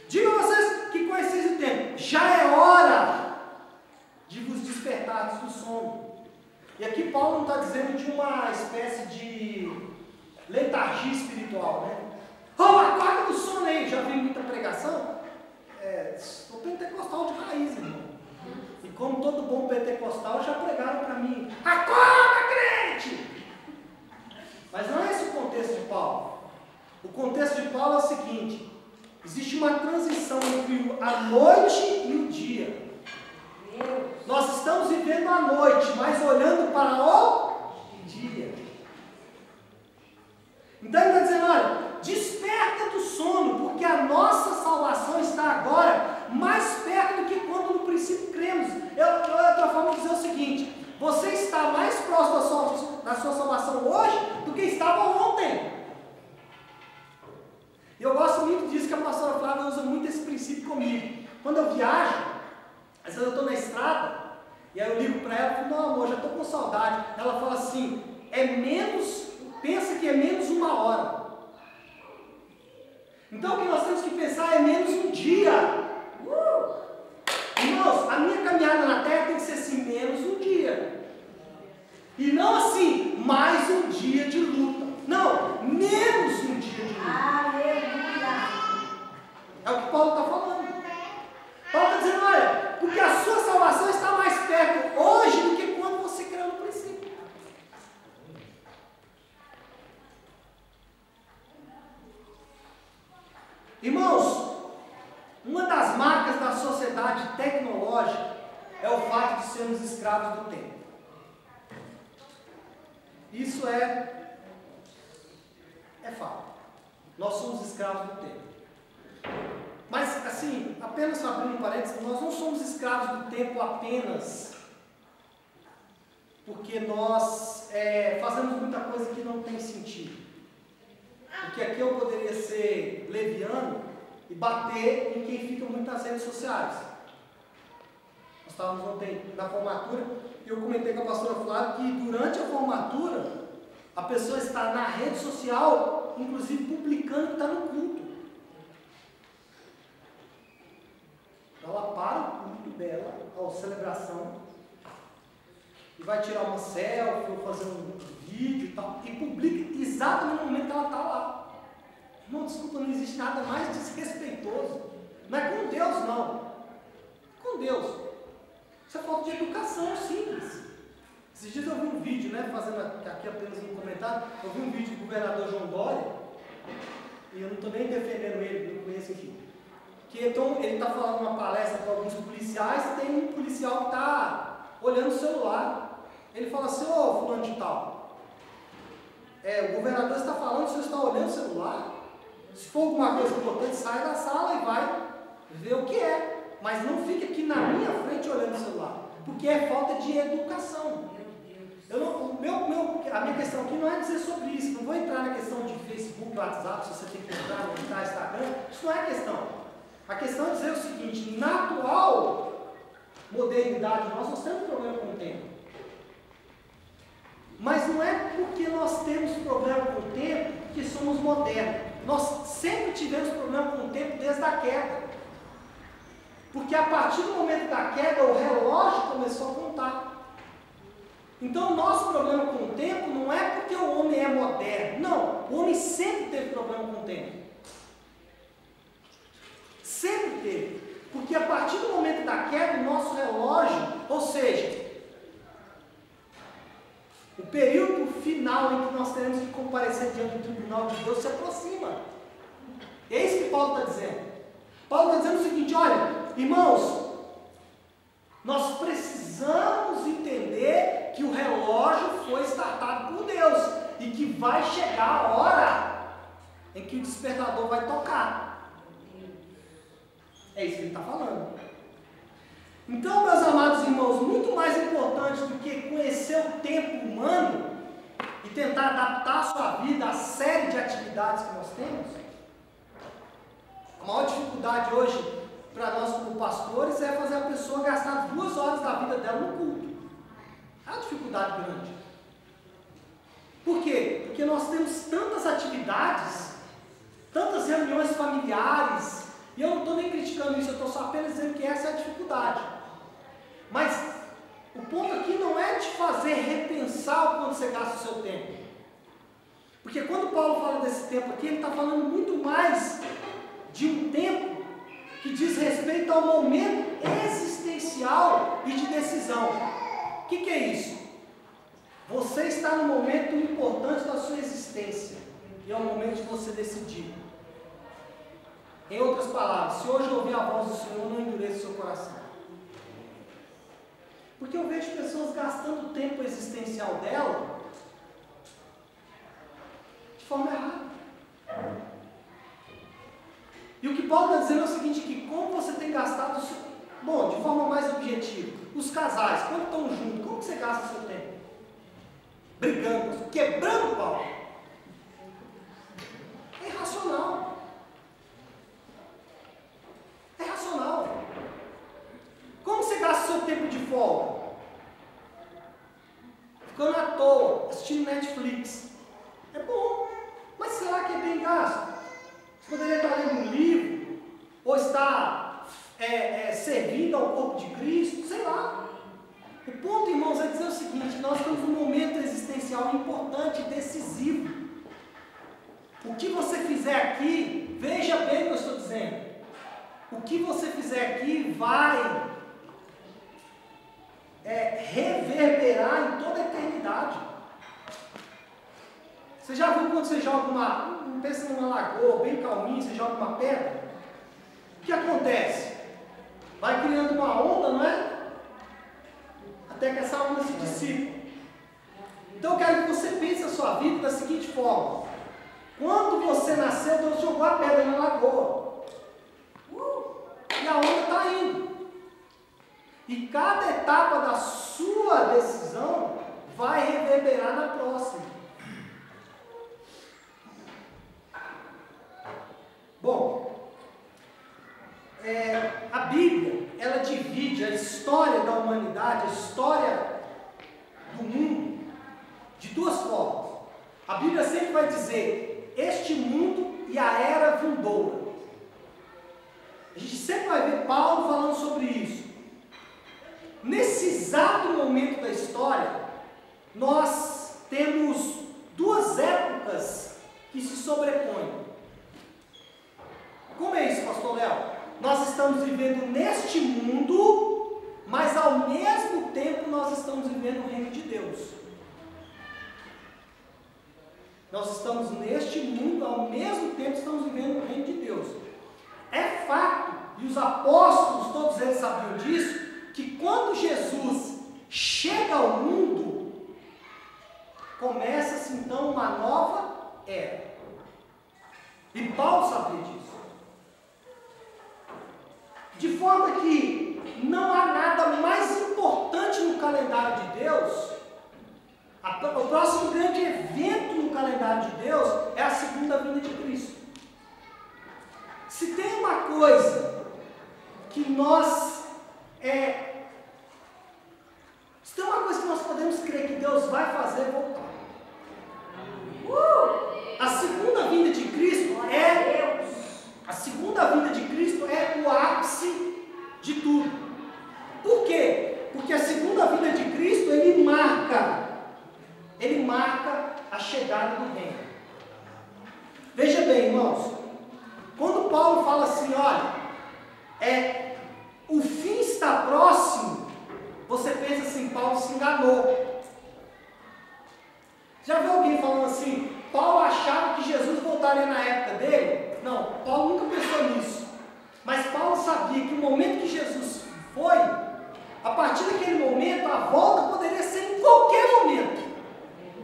Digam a vocês que conheceis o tempo. Já é hora de vos despertar do sono. E aqui Paulo não está dizendo de uma espécie de letargia espiritual, né? Oh, acorda do sono aí. Já vi muita pregação. Sou pentecostal de raiz, irmão. E como todo bom pentecostal, já pregaram para mim: acorda, crente! Mas não é esse o contexto de Paulo. O contexto de Paulo é o seguinte: existe uma transição entre a noite e o dia. Nós estamos vivendo a noite, mas olhando para o dia. Então ele está dizendo: olha, desperta do sono, porque a nossa salvação está agora mais perto do que quando no princípio cremos. Outra forma de dizer o seguinte: você está mais próximo da sua salvação hoje do que estava ontem. E eu gosto muito disso, que a pastora Flávia usa muito esse princípio comigo. Quando eu viajo, às vezes eu estou na estrada, e aí eu ligo para ela e falo: não, amor, já estou com saudade. Ela fala assim: pensa que é menos uma hora. Então o que nós temos que pensar é menos um dia. Irmãos, a minha caminhada na terra tem que ser assim, menos um dia. E não assim, mais um dia de luta. Não, menos um dia de luta. Aleluia! É o que Paulo está falando. Paulo está dizendo: olha, porque a sua salvação está mais perto hoje do que quando você creu no princípio. Irmãos, uma das marcas da sociedade tecnológica é o fato de sermos escravos do tempo. Isso é fato. Nós somos escravos do tempo. Mas, assim, apenas abrindo um parênteses, nós não somos escravos do tempo apenas porque nós fazemos muita coisa que não tem sentido. Porque aqui eu poderia ser leviano e bater em quem fica muito nas redes sociais. Nós estávamos ontem na formatura e eu comentei com a pastora Flávia que durante a formatura a pessoa está na rede social, inclusive publicando que está no culto. Ela para o culto dela, a celebração, e vai tirar uma selfie ou fazer um vídeo e tal, e publica exatamente no momento que ela está lá. Não, desculpa, não existe nada mais desrespeitoso. Não é com Deus, não. Com Deus. Isso é falta de educação simples. Esses dias eu vi um vídeo, fazendo aqui apenas um comentário, eu vi um vídeo do governador João Dória, e eu não estou nem defendendo ele, não conheço aqui. Que então ele está falando uma palestra para alguns policiais, e tem um policial que está olhando o celular. Ele fala assim: ô fulano de tal, o governador está falando, o senhor está olhando o celular? Se for alguma coisa importante, sai da sala e vai ver o que é. Mas não fique aqui na minha frente olhando o celular, porque é falta de educação. A minha questão aqui não é dizer sobre isso. Não vou entrar na questão de Facebook, WhatsApp, se você tem que entrar, não entrar, Instagram. Isso não é a questão. A questão é dizer o seguinte: na atual modernidade, nós temos problema com o tempo. Mas não é porque nós temos problema com o tempo que somos modernos. Nós sempre tivemos problema com o tempo desde a queda. Porque a partir do momento da queda, o relógio começou a contar. Então, o nosso problema com o tempo não é porque o homem é moderno. Não, o homem sempre teve problema com o tempo. Sempre teve. Porque a partir do momento da queda, o nosso relógio, ou seja, o período final em que nós teremos que comparecer diante do tribunal de Deus se aproxima. É isso que Paulo está dizendo. Paulo está dizendo o seguinte: olha, irmãos, nós precisamos entender que o relógio foi startado por Deus e que vai chegar a hora em que o despertador vai tocar. É isso que ele está falando. Então, meus amados irmãos, muito mais importante do que conhecer o tempo humano e tentar adaptar a sua vida à série de atividades que nós temos, a maior dificuldade hoje para nós como pastores é fazer a pessoa gastar 2 horas da vida dela no culto. É uma dificuldade grande. Por quê? Porque nós temos tantas atividades, tantas reuniões familiares, e eu não estou nem criticando isso, eu estou só apenas dizendo que essa é a dificuldade. Mas o ponto aqui não é te fazer repensar o quanto você gasta o seu tempo. Porque quando Paulo fala desse tempo aqui, ele está falando muito mais de um tempo que diz respeito ao momento existencial e de decisão. O que é isso? Você está no momento importante da sua existência, e é o momento de você decidir. Em outras palavras, se hoje eu ouvir a voz do Senhor, não endureça o seu coração. Porque eu vejo pessoas gastando o tempo existencial dela de forma errada. E o que Paulo está dizendo é o seguinte, que como você tem gastado, bom, de forma mais objetiva, os casais, quando estão juntos, como você gasta o seu tempo? Brigando, quebrando o pau. É irracional. É irracional. Como você gasta o seu tempo de folga? Ficando à toa, assistindo Netflix. É bom, mas será que é bem gasto? Você poderia estar lendo um livro, ou estar servindo ao corpo de Cristo, sei lá. O ponto, irmãos, é dizer o seguinte: nós temos um momento existencial importante e decisivo. O que você fizer aqui, veja bem o que eu estou dizendo. O que você fizer aqui vai reverberar em toda a eternidade. Você já viu quando você joga pensa numa lagoa bem calminha, você joga uma pedra? O que acontece? Vai criando uma onda, não é? Até que essa onda se dissipa. Então eu quero que você pense a sua vida da seguinte forma: quando você nasceu, Deus jogou a pedra na lagoa. E a onda está indo. E cada etapa da sua decisão vai reverberar na próxima. Bom, a Bíblia, ela divide a história da humanidade, a história do mundo, de 2 formas. A Bíblia sempre vai dizer, este mundo e a era vindoura. A gente sempre vai ver Paulo falando sobre isso. Nesse exato momento da história, nós temos 2 épocas que se sobrepõem. Como é isso, pastor Léo? Nós estamos vivendo neste mundo, mas ao mesmo tempo nós estamos vivendo o reino de Deus. Nós estamos neste mundo, ao mesmo tempo estamos vivendo o reino de Deus. É fato, e os apóstolos, todos eles sabiam disso, que quando Jesus chega ao mundo, começa-se então uma nova era. E Paulo sabia disso. De forma que não há nada mais importante no calendário de Deus O próximo grande evento no calendário de Deus é a segunda vinda de Cristo. Se tem uma coisa que nós se tem uma coisa que nós podemos crer que Deus vai fazer, é voltar. A segunda vinda de Cristo é o ápice de tudo. Por quê? Porque a segunda vinda de Cristo, ele marca a chegada do reino. Veja bem, irmãos, quando Paulo fala assim, olha, o fim está próximo, você pensa assim, Paulo se enganou. Já viu alguém falando assim, Paulo achava que Jesus voltaria na época dele? Não, Paulo nunca pensou nisso. Mas Paulo sabia que o momento que Jesus foi, a partir daquele momento, a volta poderia ser em qualquer momento.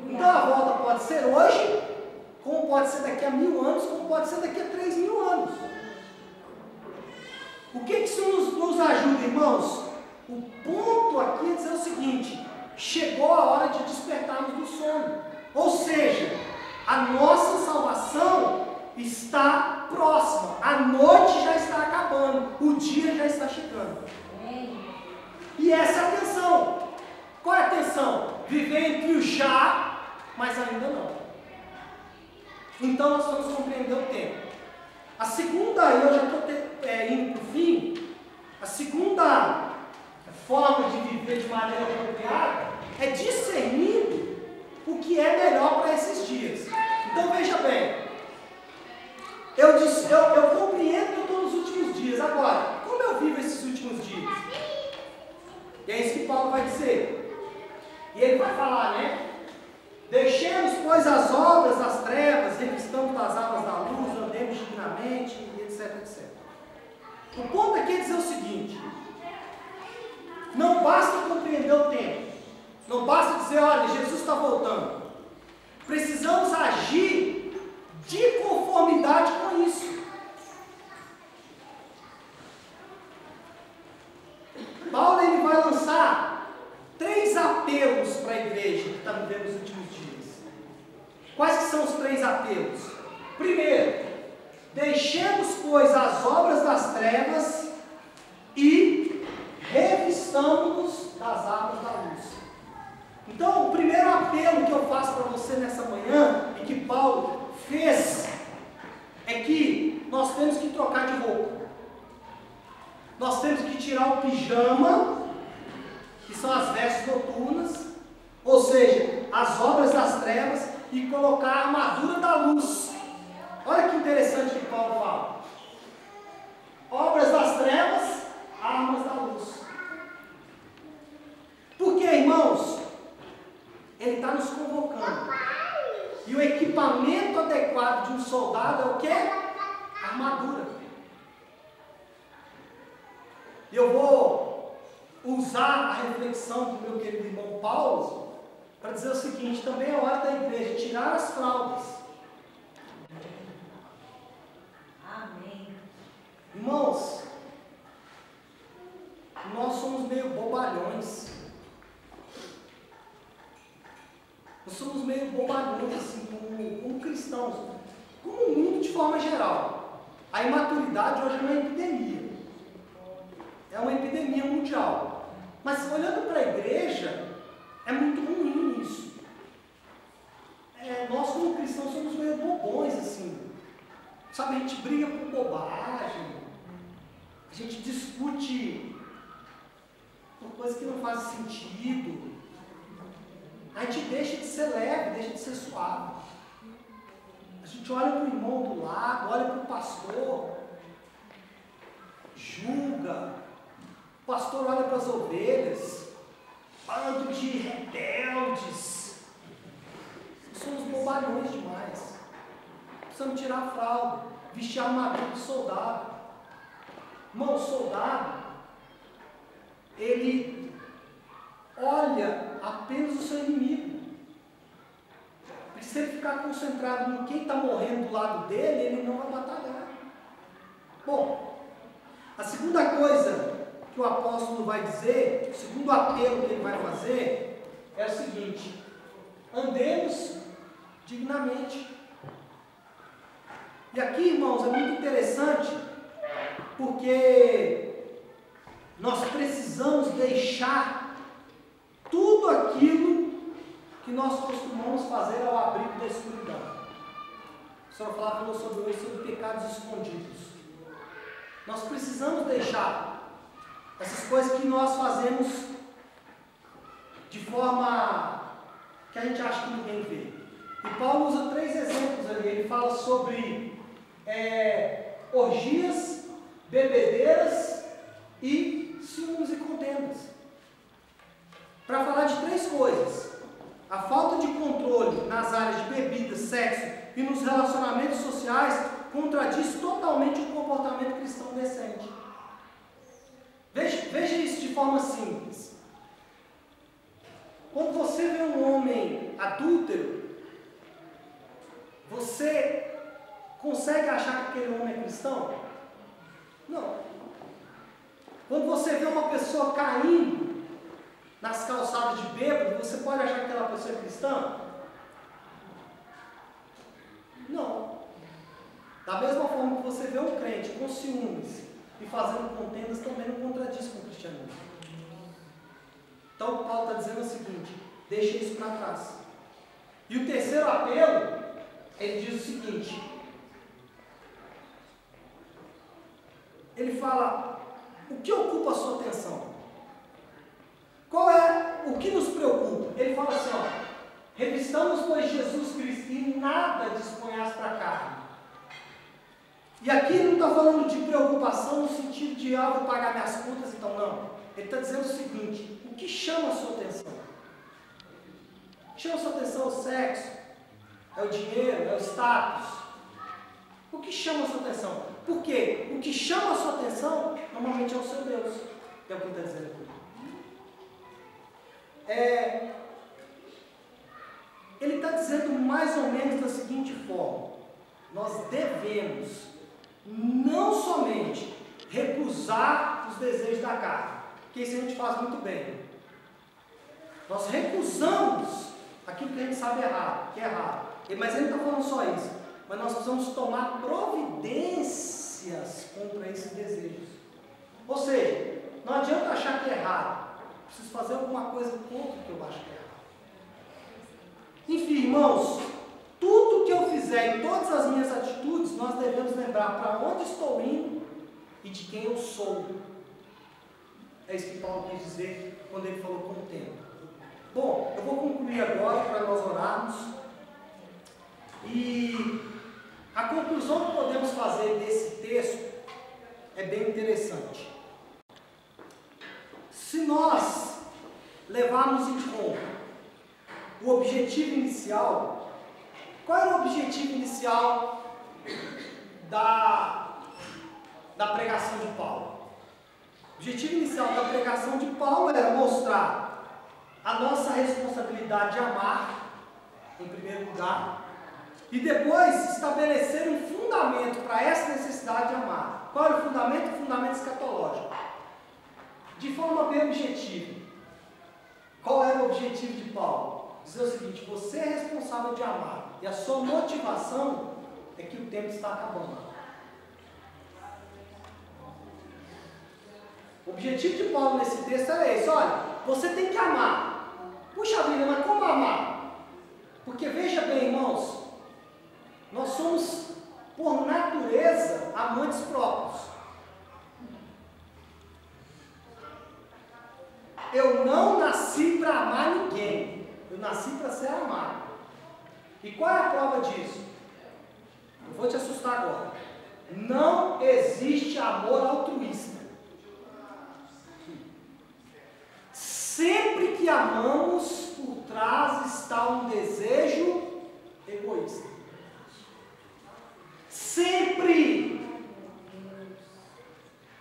Então a volta pode ser hoje, como pode ser daqui a 1000 anos, como pode ser daqui a 3000 anos. O que isso nos ajuda, irmãos? O ponto aqui é dizer o seguinte: chegou a hora de despertarmos do sono. Ou seja, a nossa salvação está próxima, a noite já está acabando, o dia já está chegando. E essa é a tensão. Qual é a tensão? Viver entre o já, mas ainda não. Então nós vamos compreender o tempo. A segunda, eu já estou indo para o fim, a segunda forma de viver de maneira apropriada é discernindo o que é melhor para esses dias. Então veja bem, eu compreendo que eu estou nos últimos dias. Agora, como eu vivo esses últimos dias? E é isso que Paulo vai dizer. E ele vai falar, né? Deixemos, pois, as obras das trevas, revistamos das armas da luz, andemos dignamente, etc, etc. O ponto aqui é dizer o seguinte: não basta compreender o tempo, não basta dizer, olha, Jesus está voltando. Precisamos agir de conformidade com isso. Paulo ele vai lançar 3 apelos para a igreja que está vivendo nos últimos dias. Quais que são os 3 apelos? Primeiro, deixemos, pois, as obras das trevas e revistamos-nos das armas da luz. Então, o primeiro apelo que eu faço para você nessa manhã, e que Paulo fez, é que nós temos que trocar de roupa. Nós temos que tirar o pijama, que são as vestes noturnas, ou seja, as obras das trevas, e colocar a armadura da luz. Olha que interessante que Paulo fala. Obras das trevas, armas da luz. Porque, irmãos, ele está nos convocando. E o equipamento adequado de um soldado é o quê? Armadura. Eu vou usar a reflexão do meu querido irmão Paulo para dizer o seguinte: também é hora da igreja tirar as fraldas. Amém. Irmãos, nós somos meio bobalhões. Nós somos meio bobalhões, assim, como cristãos, como o mundo de forma geral. A imaturidade hoje é uma epidemia. É uma epidemia mundial. Mas olhando para a igreja, é muito ruim isso. Nós como cristãos somos meio bobões, assim. Sabe, a gente briga por bobagem. A gente discute por coisas que não fazem sentido. A gente deixa de ser leve, deixa de ser suave. A gente olha para o irmão do lado, olha para o pastor, julga. O pastor olha para as ovelhas, bando de rebeldes. Somos bobalhões demais. Precisamos tirar a fralda, vestir a armadura de soldado. Irmão, o soldado, ele olha apenas o seu inimigo. Porque se ele ficar concentrado em quem está morrendo do lado dele, ele não vai batalhar. Bom, a segunda coisa que o apóstolo vai dizer, o segundo apelo que ele vai fazer, é o seguinte: andemos dignamente. E aqui, irmãos, é muito interessante, porque nós precisamos deixar tudo aquilo que nós costumamos fazer ao abrigo da escuridão. O Senhor falava sobre pecados escondidos. Nós precisamos deixar essas coisas que nós fazemos de forma que a gente acha que ninguém vê. E Paulo usa 3 exemplos ali. Ele fala sobre orgias, bebedeiras e ciúmes e contendas. Para falar de 3 coisas: a falta de controle nas áreas de bebida, sexo e nos relacionamentos sociais contradiz totalmente o comportamento cristão decente. Veja isso de forma simples. Quando você vê um homem adúltero, você consegue achar que aquele homem é cristão? Não. Quando você vê uma pessoa caindo nas calçadas de bêbado, você pode achar que aquela pessoa é cristã? Não. Da mesma forma que você vê um crente com ciúmes e fazendo contendas, também não contradiz com o cristianismo. Então Paulo está dizendo o seguinte: deixa isso para trás. E o terceiro apelo, ele diz o seguinte: ele fala, o que ocupa a sua atenção? Qual é o que nos preocupa? Ele fala assim, revistamos, pois, Jesus Cristo, e nada disponhas para a carne. E aqui ele não está falando de preocupação no sentido de, vou pagar minhas contas, então não. Ele está dizendo o seguinte: o que chama a sua atenção? Chama a sua atenção o sexo? É o dinheiro? É o status? O que chama a sua atenção? Por quê? O que chama a sua atenção normalmente é o seu Deus. É o que ele está dizendo aqui. Ele está dizendo mais ou menos da seguinte forma: nós devemos não somente recusar os desejos da carne, que isso a gente faz muito bem. Nós recusamos aquilo que a gente sabe errado, que é errado. Mas ele não está falando só isso. Mas nós precisamos tomar providências contra esses desejos. Ou seja, não adianta achar que é errado. Preciso fazer alguma coisa contra o que eu acho que é errado. Enfim, irmãos, tudo que eu fizer e todas as minhas atitudes, nós devemos lembrar para onde estou indo e de quem eu sou. É isso que Paulo quis dizer quando ele falou contento. Bom, eu vou concluir agora para nós orarmos. E a conclusão que podemos fazer desse texto é bem interessante. Se nós levarmos em conta o objetivo inicial, qual era o objetivo inicial da pregação de Paulo? O objetivo inicial da pregação de Paulo era mostrar a nossa responsabilidade de amar, em primeiro lugar, e depois estabelecer um fundamento para essa necessidade de amar. Qual era o fundamento? O fundamento escatológico. De forma bem objetiva. Qual era o objetivo de Paulo? Dizer o seguinte: você é responsável de amar, e a sua motivação é que o tempo está acabando. O objetivo de Paulo nesse texto era esse: olha, você tem que amar. Puxa vida, mas como amar? Porque veja bem, irmãos, nós somos, por natureza, amantes próprios. Eu não nasci para amar ninguém, eu nasci para ser amado. E qual é a prova disso? Eu vou te assustar agora. Não existe amor altruísta. Sempre que amamos, por trás está um desejo egoísta. Sempre.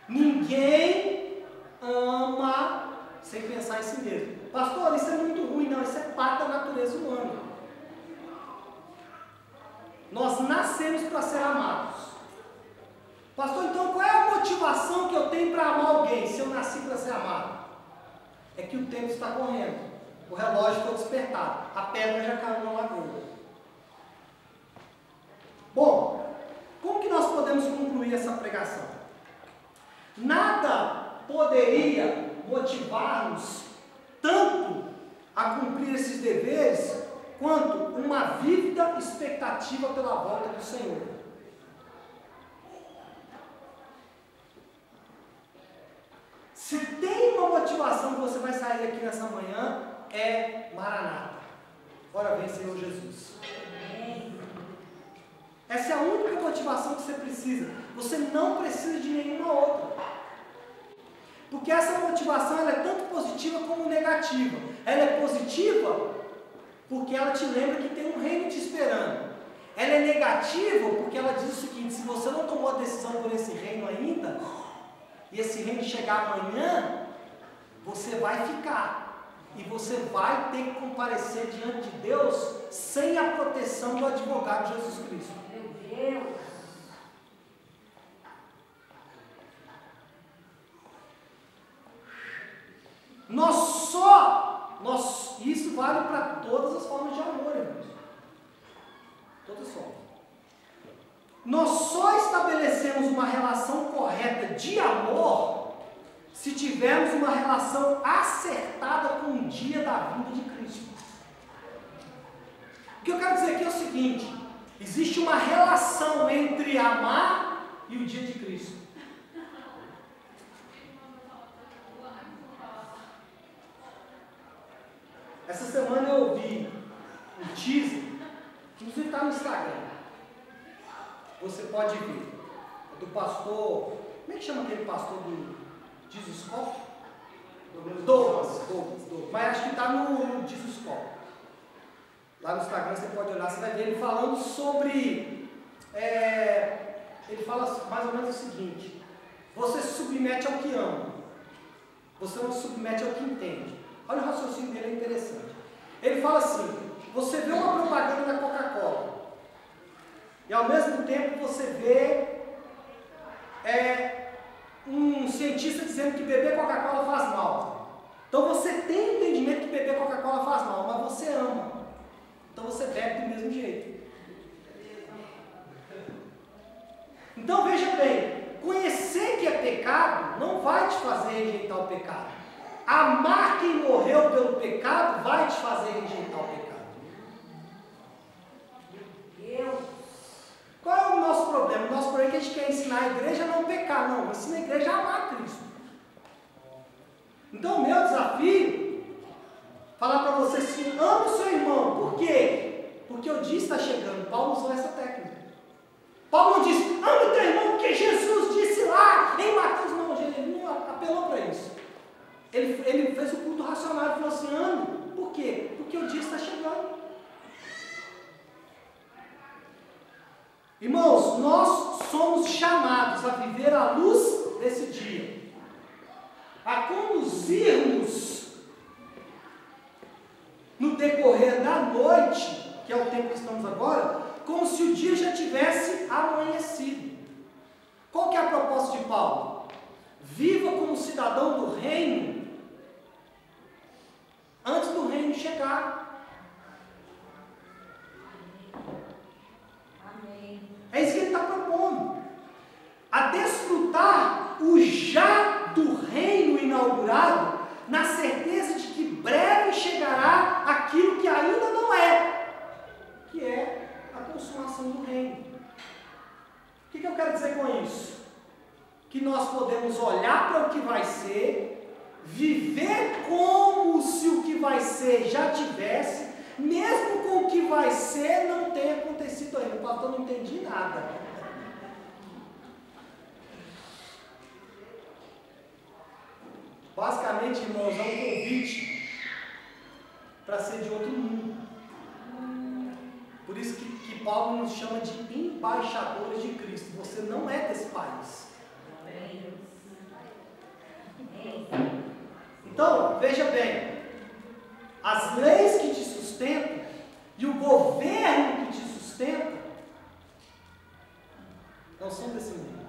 Ninguém ama sem pensar em si mesmo. Pastor, isso é muito ruim. Não, isso é parte da natureza humana. Nós nascemos para ser amados. Pastor, então qual é a motivação que eu tenho para amar alguém se eu nasci para ser amado? É que o tempo está correndo. O relógio foi despertado. despertado. A pedra já caiu na lagoa. Bom, como que nós podemos concluir essa pregação? Nada poderia motivar-nos tanto a cumprir esses deveres quanto uma vívida expectativa pela volta do Senhor. Se tem uma motivação que você vai sair aqui nessa manhã, é Maranata. Ora vem, Senhor Jesus. Essa é a única motivação que você precisa. Você não precisa de nenhuma outra. Porque essa motivação ela é tanto positiva como negativa. Ela é positiva porque ela te lembra que tem um reino te esperando. Ela é negativa porque ela diz o seguinte: se você não tomou a decisão por esse reino ainda, e esse reino chegar amanhã, você vai ficar. E você vai ter que comparecer diante de Deus sem a proteção do advogado Jesus Cristo. Meu Deus! Isso vale para todas as formas de amor, irmãos. Todas as formas. Nós só estabelecemos uma relação correta de amor se tivermos uma relação acertada com o dia da vinda de Cristo. O que eu quero dizer aqui é o seguinte: existe uma relação entre amar e o dia de Cristo. Essa semana eu vi um teaser, que inclusive está no Instagram. Você pode ver. É do pastor. Como é que chama aquele pastor do Jesus Cop? Douglas. Mas acho que está no Jesus Cop. Lá no Instagram você pode olhar, você vai ver ele falando sobre. Ele fala mais ou menos o seguinte: você se submete ao que ama, você não se submete ao que entende. Olha o raciocínio dele, é interessante. Ele fala assim: você vê uma propaganda da Coca-Cola, e ao mesmo tempo você vê um cientista dizendo que beber Coca-Cola faz mal. Então você tem o entendimento que beber Coca-Cola faz mal, mas você ama. Então você bebe do mesmo jeito. Então veja bem, conhecer que é pecado não vai te fazer rejeitar o pecado. Amar quem morreu pelo pecado vai te fazer rejeitar o pecado. Deus. Qual é o nosso problema? O nosso problema é que a gente quer ensinar a igreja a não pecar. Não, ensina a igreja a amar Cristo. Então o meu desafio é falar para você assim: ame o seu irmão. Por quê? Porque o dia está chegando. Paulo usou essa técnica. Paulo não disse: ame o teu irmão, porque Jesus disse lá em Mateus. Não, ele não apelou para isso. Ele fez o culto racional e falou assim: ame. Por quê? Porque o dia está chegando. Irmãos, nós somos chamados a viver à luz desse dia, a conduzirmos no decorrer da noite, que é o tempo que estamos agora, como se o dia já tivesse amanhecido. Qual que é a proposta de Paulo? Viva como cidadão do reino antes do reino chegar. Amém. É isso que ele está propondo. A desfrutar o já do reino inaugurado, na certeza de que breve chegará aquilo que ainda não é, que é a consumação do reino. O que eu quero dizer com isso? Que nós podemos olhar para o que vai ser, viver como se o que vai ser já tivesse, mesmo com o que vai ser não tenha acontecido ainda. O pastor, não entendi nada. Basicamente, irmãos, é um convite para ser de outro mundo. Por isso que Paulo nos chama de embaixadores de Cristo. Você não é desse país. Então, veja bem, as leis que te sustentam e o governo que te sustenta não são desse mundo.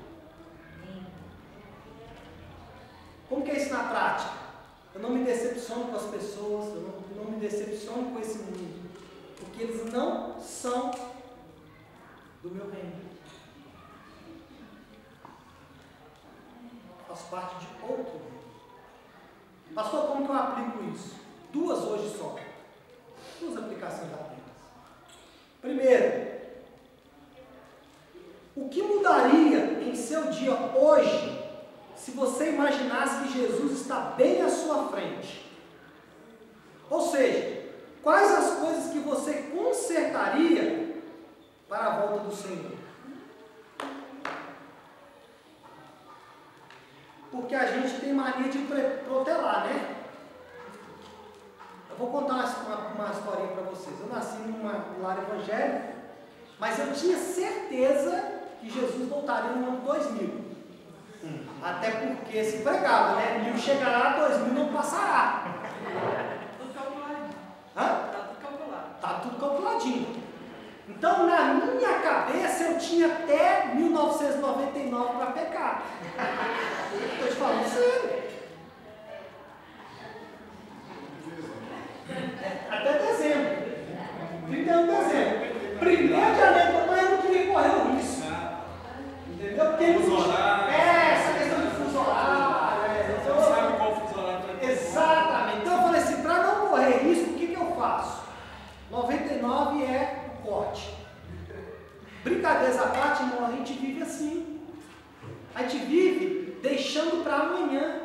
Como que é isso na prática? Eu não me decepciono com as pessoas, eu não me decepciono com esse mundo, porque eles não são do meu reino. Faço parte de outro reino. Pastor, como que eu aplico isso? 2 hoje só. 2 aplicações apenas. Primeiro, o que mudaria em seu dia hoje se você imaginasse que Jesus está bem à sua frente? Ou seja, quais as coisas que você consertaria para a volta do Senhor? Porque a gente tem mania de protelar, né? Eu vou contar uma historinha para vocês. Eu nasci num lar evangélico, mas eu tinha certeza que Jesus voltaria no ano 2000. Até porque se pregava, né? 1000 chegará, 2000 não passará. Tudo calculadinho. Hã? Tá tudo calculado. Tá tudo calculadinho. Então, na minha cabeça, eu tinha até 1999 para pecar. Estou te falando sério. Até dezembro. 31 de dezembro. 1º de janeiro, papai, eu não queria correr o risco. Entendeu? Porque essa questão de fuso horário. Você não sabe qual fuso horário vai. Exatamente. Então eu falei assim, para não correr risco, o que eu faço? 99 é o corte. Brincadeiras à parte, irmão, a gente vive assim. A gente vive deixando para amanhã.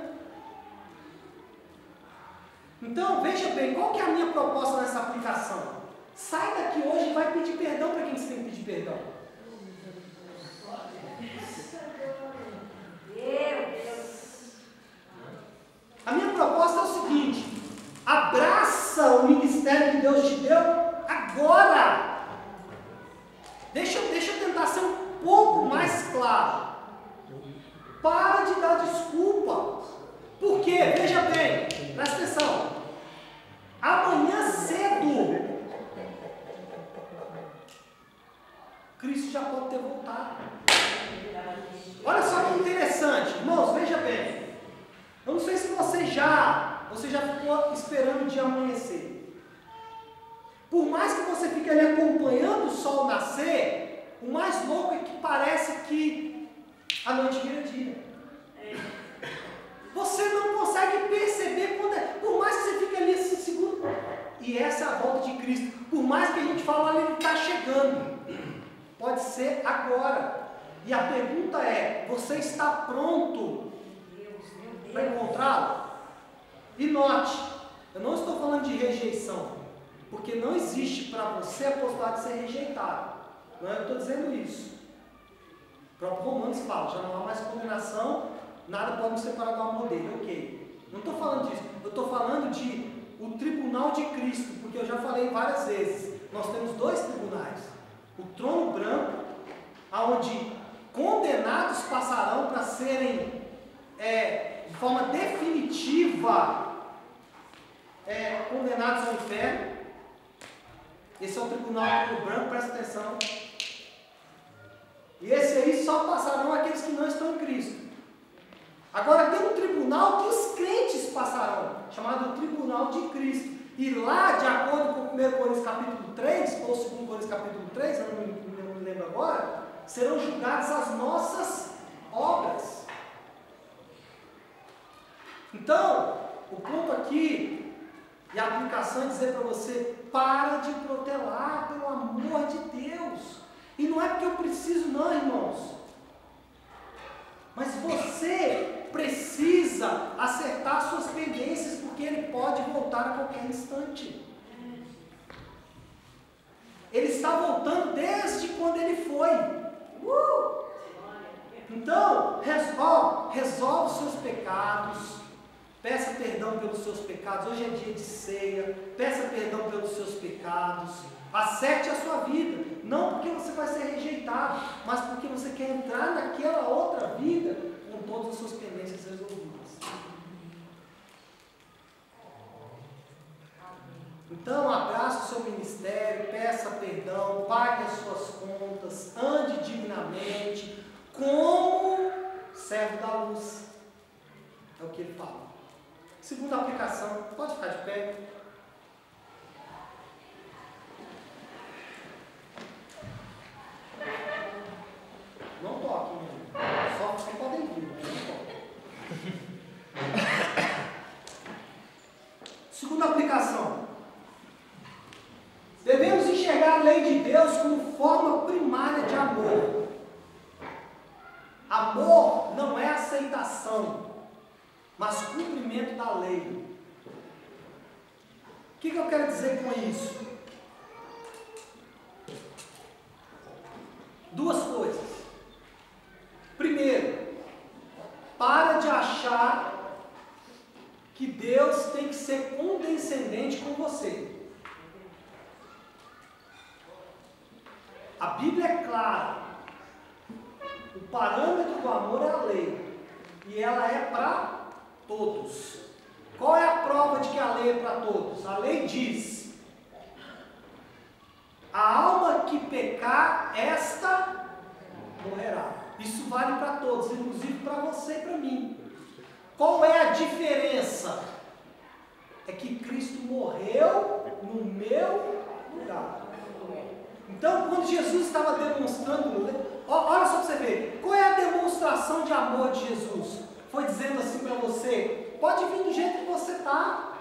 Então, veja bem, qual que é a minha proposta nessa aplicação? Sai daqui hoje e vai pedir perdão para quem você tem que pedir perdão. A minha proposta é o seguinte: abraça o ministério que Deus te deu agora. Deixa eu tentar ser um pouco mais claro. Para de dar desculpa. Por quê? Veja bem, presta atenção. Amanhã cedo, Cristo já pode ter voltado. Olha só que interessante, irmãos, veja bem. Eu não sei se você já ficou esperando o dia amanhecer. Por mais que você fique ali acompanhando o sol nascer, o mais louco é que parece que a noite vira dia. Você não consegue perceber quando é. Por mais que você fique ali assim, seguro. E essa é a volta de Cristo. Por mais que a gente fale, ele está chegando. Pode ser agora. E a pergunta é: você está pronto para encontrá-lo? E note, eu não estou falando de rejeição, porque não existe para você a possibilidade de ser rejeitado. Não é? Eu estou dizendo isso. O próprio Romanos fala: já não há mais condenação, nada pode nos separar do amor dele. Ok. Não estou falando disso. Eu estou falando de o tribunal de Cristo, porque eu já falei várias vezes. Nós temos 2 tribunais: o trono branco, onde condenados passarão para serem de forma definitiva condenados ao inferno. Esse é o tribunal do branco, presta atenção. E esse aí só passarão aqueles que não estão em Cristo. Agora tem um tribunal que os crentes passarão, chamado Tribunal de Cristo. E lá, de acordo com 1 Coríntios capítulo 3, ou 2 Coríntios capítulo 3, eu não me lembro agora, serão julgadas as nossas obras. Então, o ponto aqui, e a aplicação é dizer para você: para de protelar, pelo amor de Deus. E não é porque eu preciso não, irmãos. Mas você precisa acertar suas pendências, porque ele pode voltar a qualquer instante. Ele está voltando desde quando ele foi. Então, resolve os seus pecados. Peça perdão pelos seus pecados. Hoje é dia de ceia. Peça perdão pelos seus pecados. Acerte a sua vida. Não porque você vai ser rejeitado, mas porque você quer entrar naquela outra vida com todas as suas pendências resolvidas. Então, abrace o seu ministério, peça perdão, pague as suas contas, ande dignamente, como servo da luz. É o que ele fala. Segunda aplicação, pode ficar de pé. é a lei de Deus como forma primária de amor. Amor não é aceitação, mas cumprimento da lei. O que eu quero dizer com isso? Duas coisas. Primeiro, para de achar que Deus tem que ser condescendente com você. A Bíblia é clara. O parâmetro do amor é a lei. E ela é para todos. Qual é a prova de que a lei é para todos? A lei diz: a alma que pecar, esta morrerá. Isso vale para todos, inclusive para você e para mim. Qual é a diferença? É que Cristo morreu no meu lugar. Então, quando Jesus estava demonstrando, olha só para você ver, qual é a demonstração de amor de Jesus? Foi dizendo assim para você: pode vir do jeito que você está,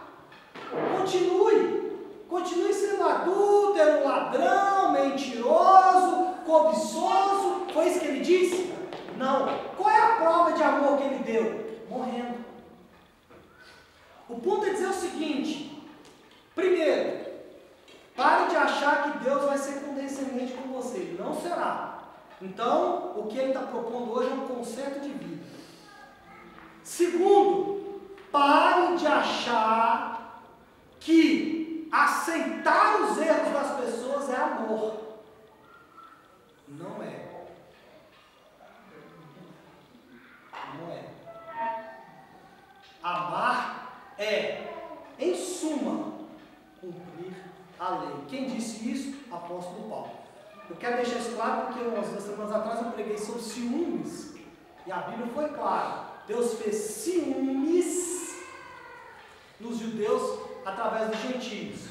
continue sendo adúltero, ladrão, mentiroso, cobiçoso. Foi isso que ele disse? Não. Qual é a prova de amor que ele deu? Morrendo. O ponto é dizer o seguinte: primeiro, pare de achar que Deus vai ser condescendente com você. Ele não será. Então, o que ele está propondo hoje é um conceito de vida. Segundo, pare de achar que aceitar os erros das pessoas é amor. Não é. Não é. Amar é, em suma, cumprir a lei. Quem disse isso? Apóstolo Paulo. Eu quero deixar isso claro porque umas 2 semanas atrás eu preguei sobre ciúmes. E a Bíblia foi clara. Deus fez ciúmes nos judeus através dos gentios.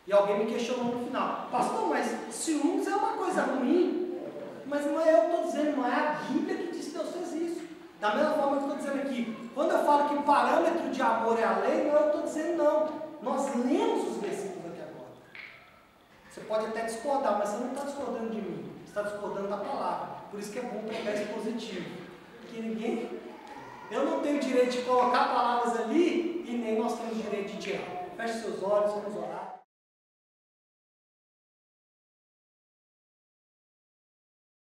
E alguém me questionou no final: pastor, mas ciúmes é uma coisa ruim? Mas não é eu que estou dizendo, não é a Bíblia que diz que Deus fez isso. Da mesma forma que eu estou dizendo aqui, quando eu falo que o parâmetro de amor é a lei, não é eu que estou dizendo, não. Nós lemos os versículos aqui agora. Você pode até discordar, mas você não está discordando de mim, você está discordando da palavra. Por isso que é bom pregar expositivo. Porque eu não tenho direito de colocar palavras ali e nem nós temos direito de tirar. Feche seus olhos, vamos orar.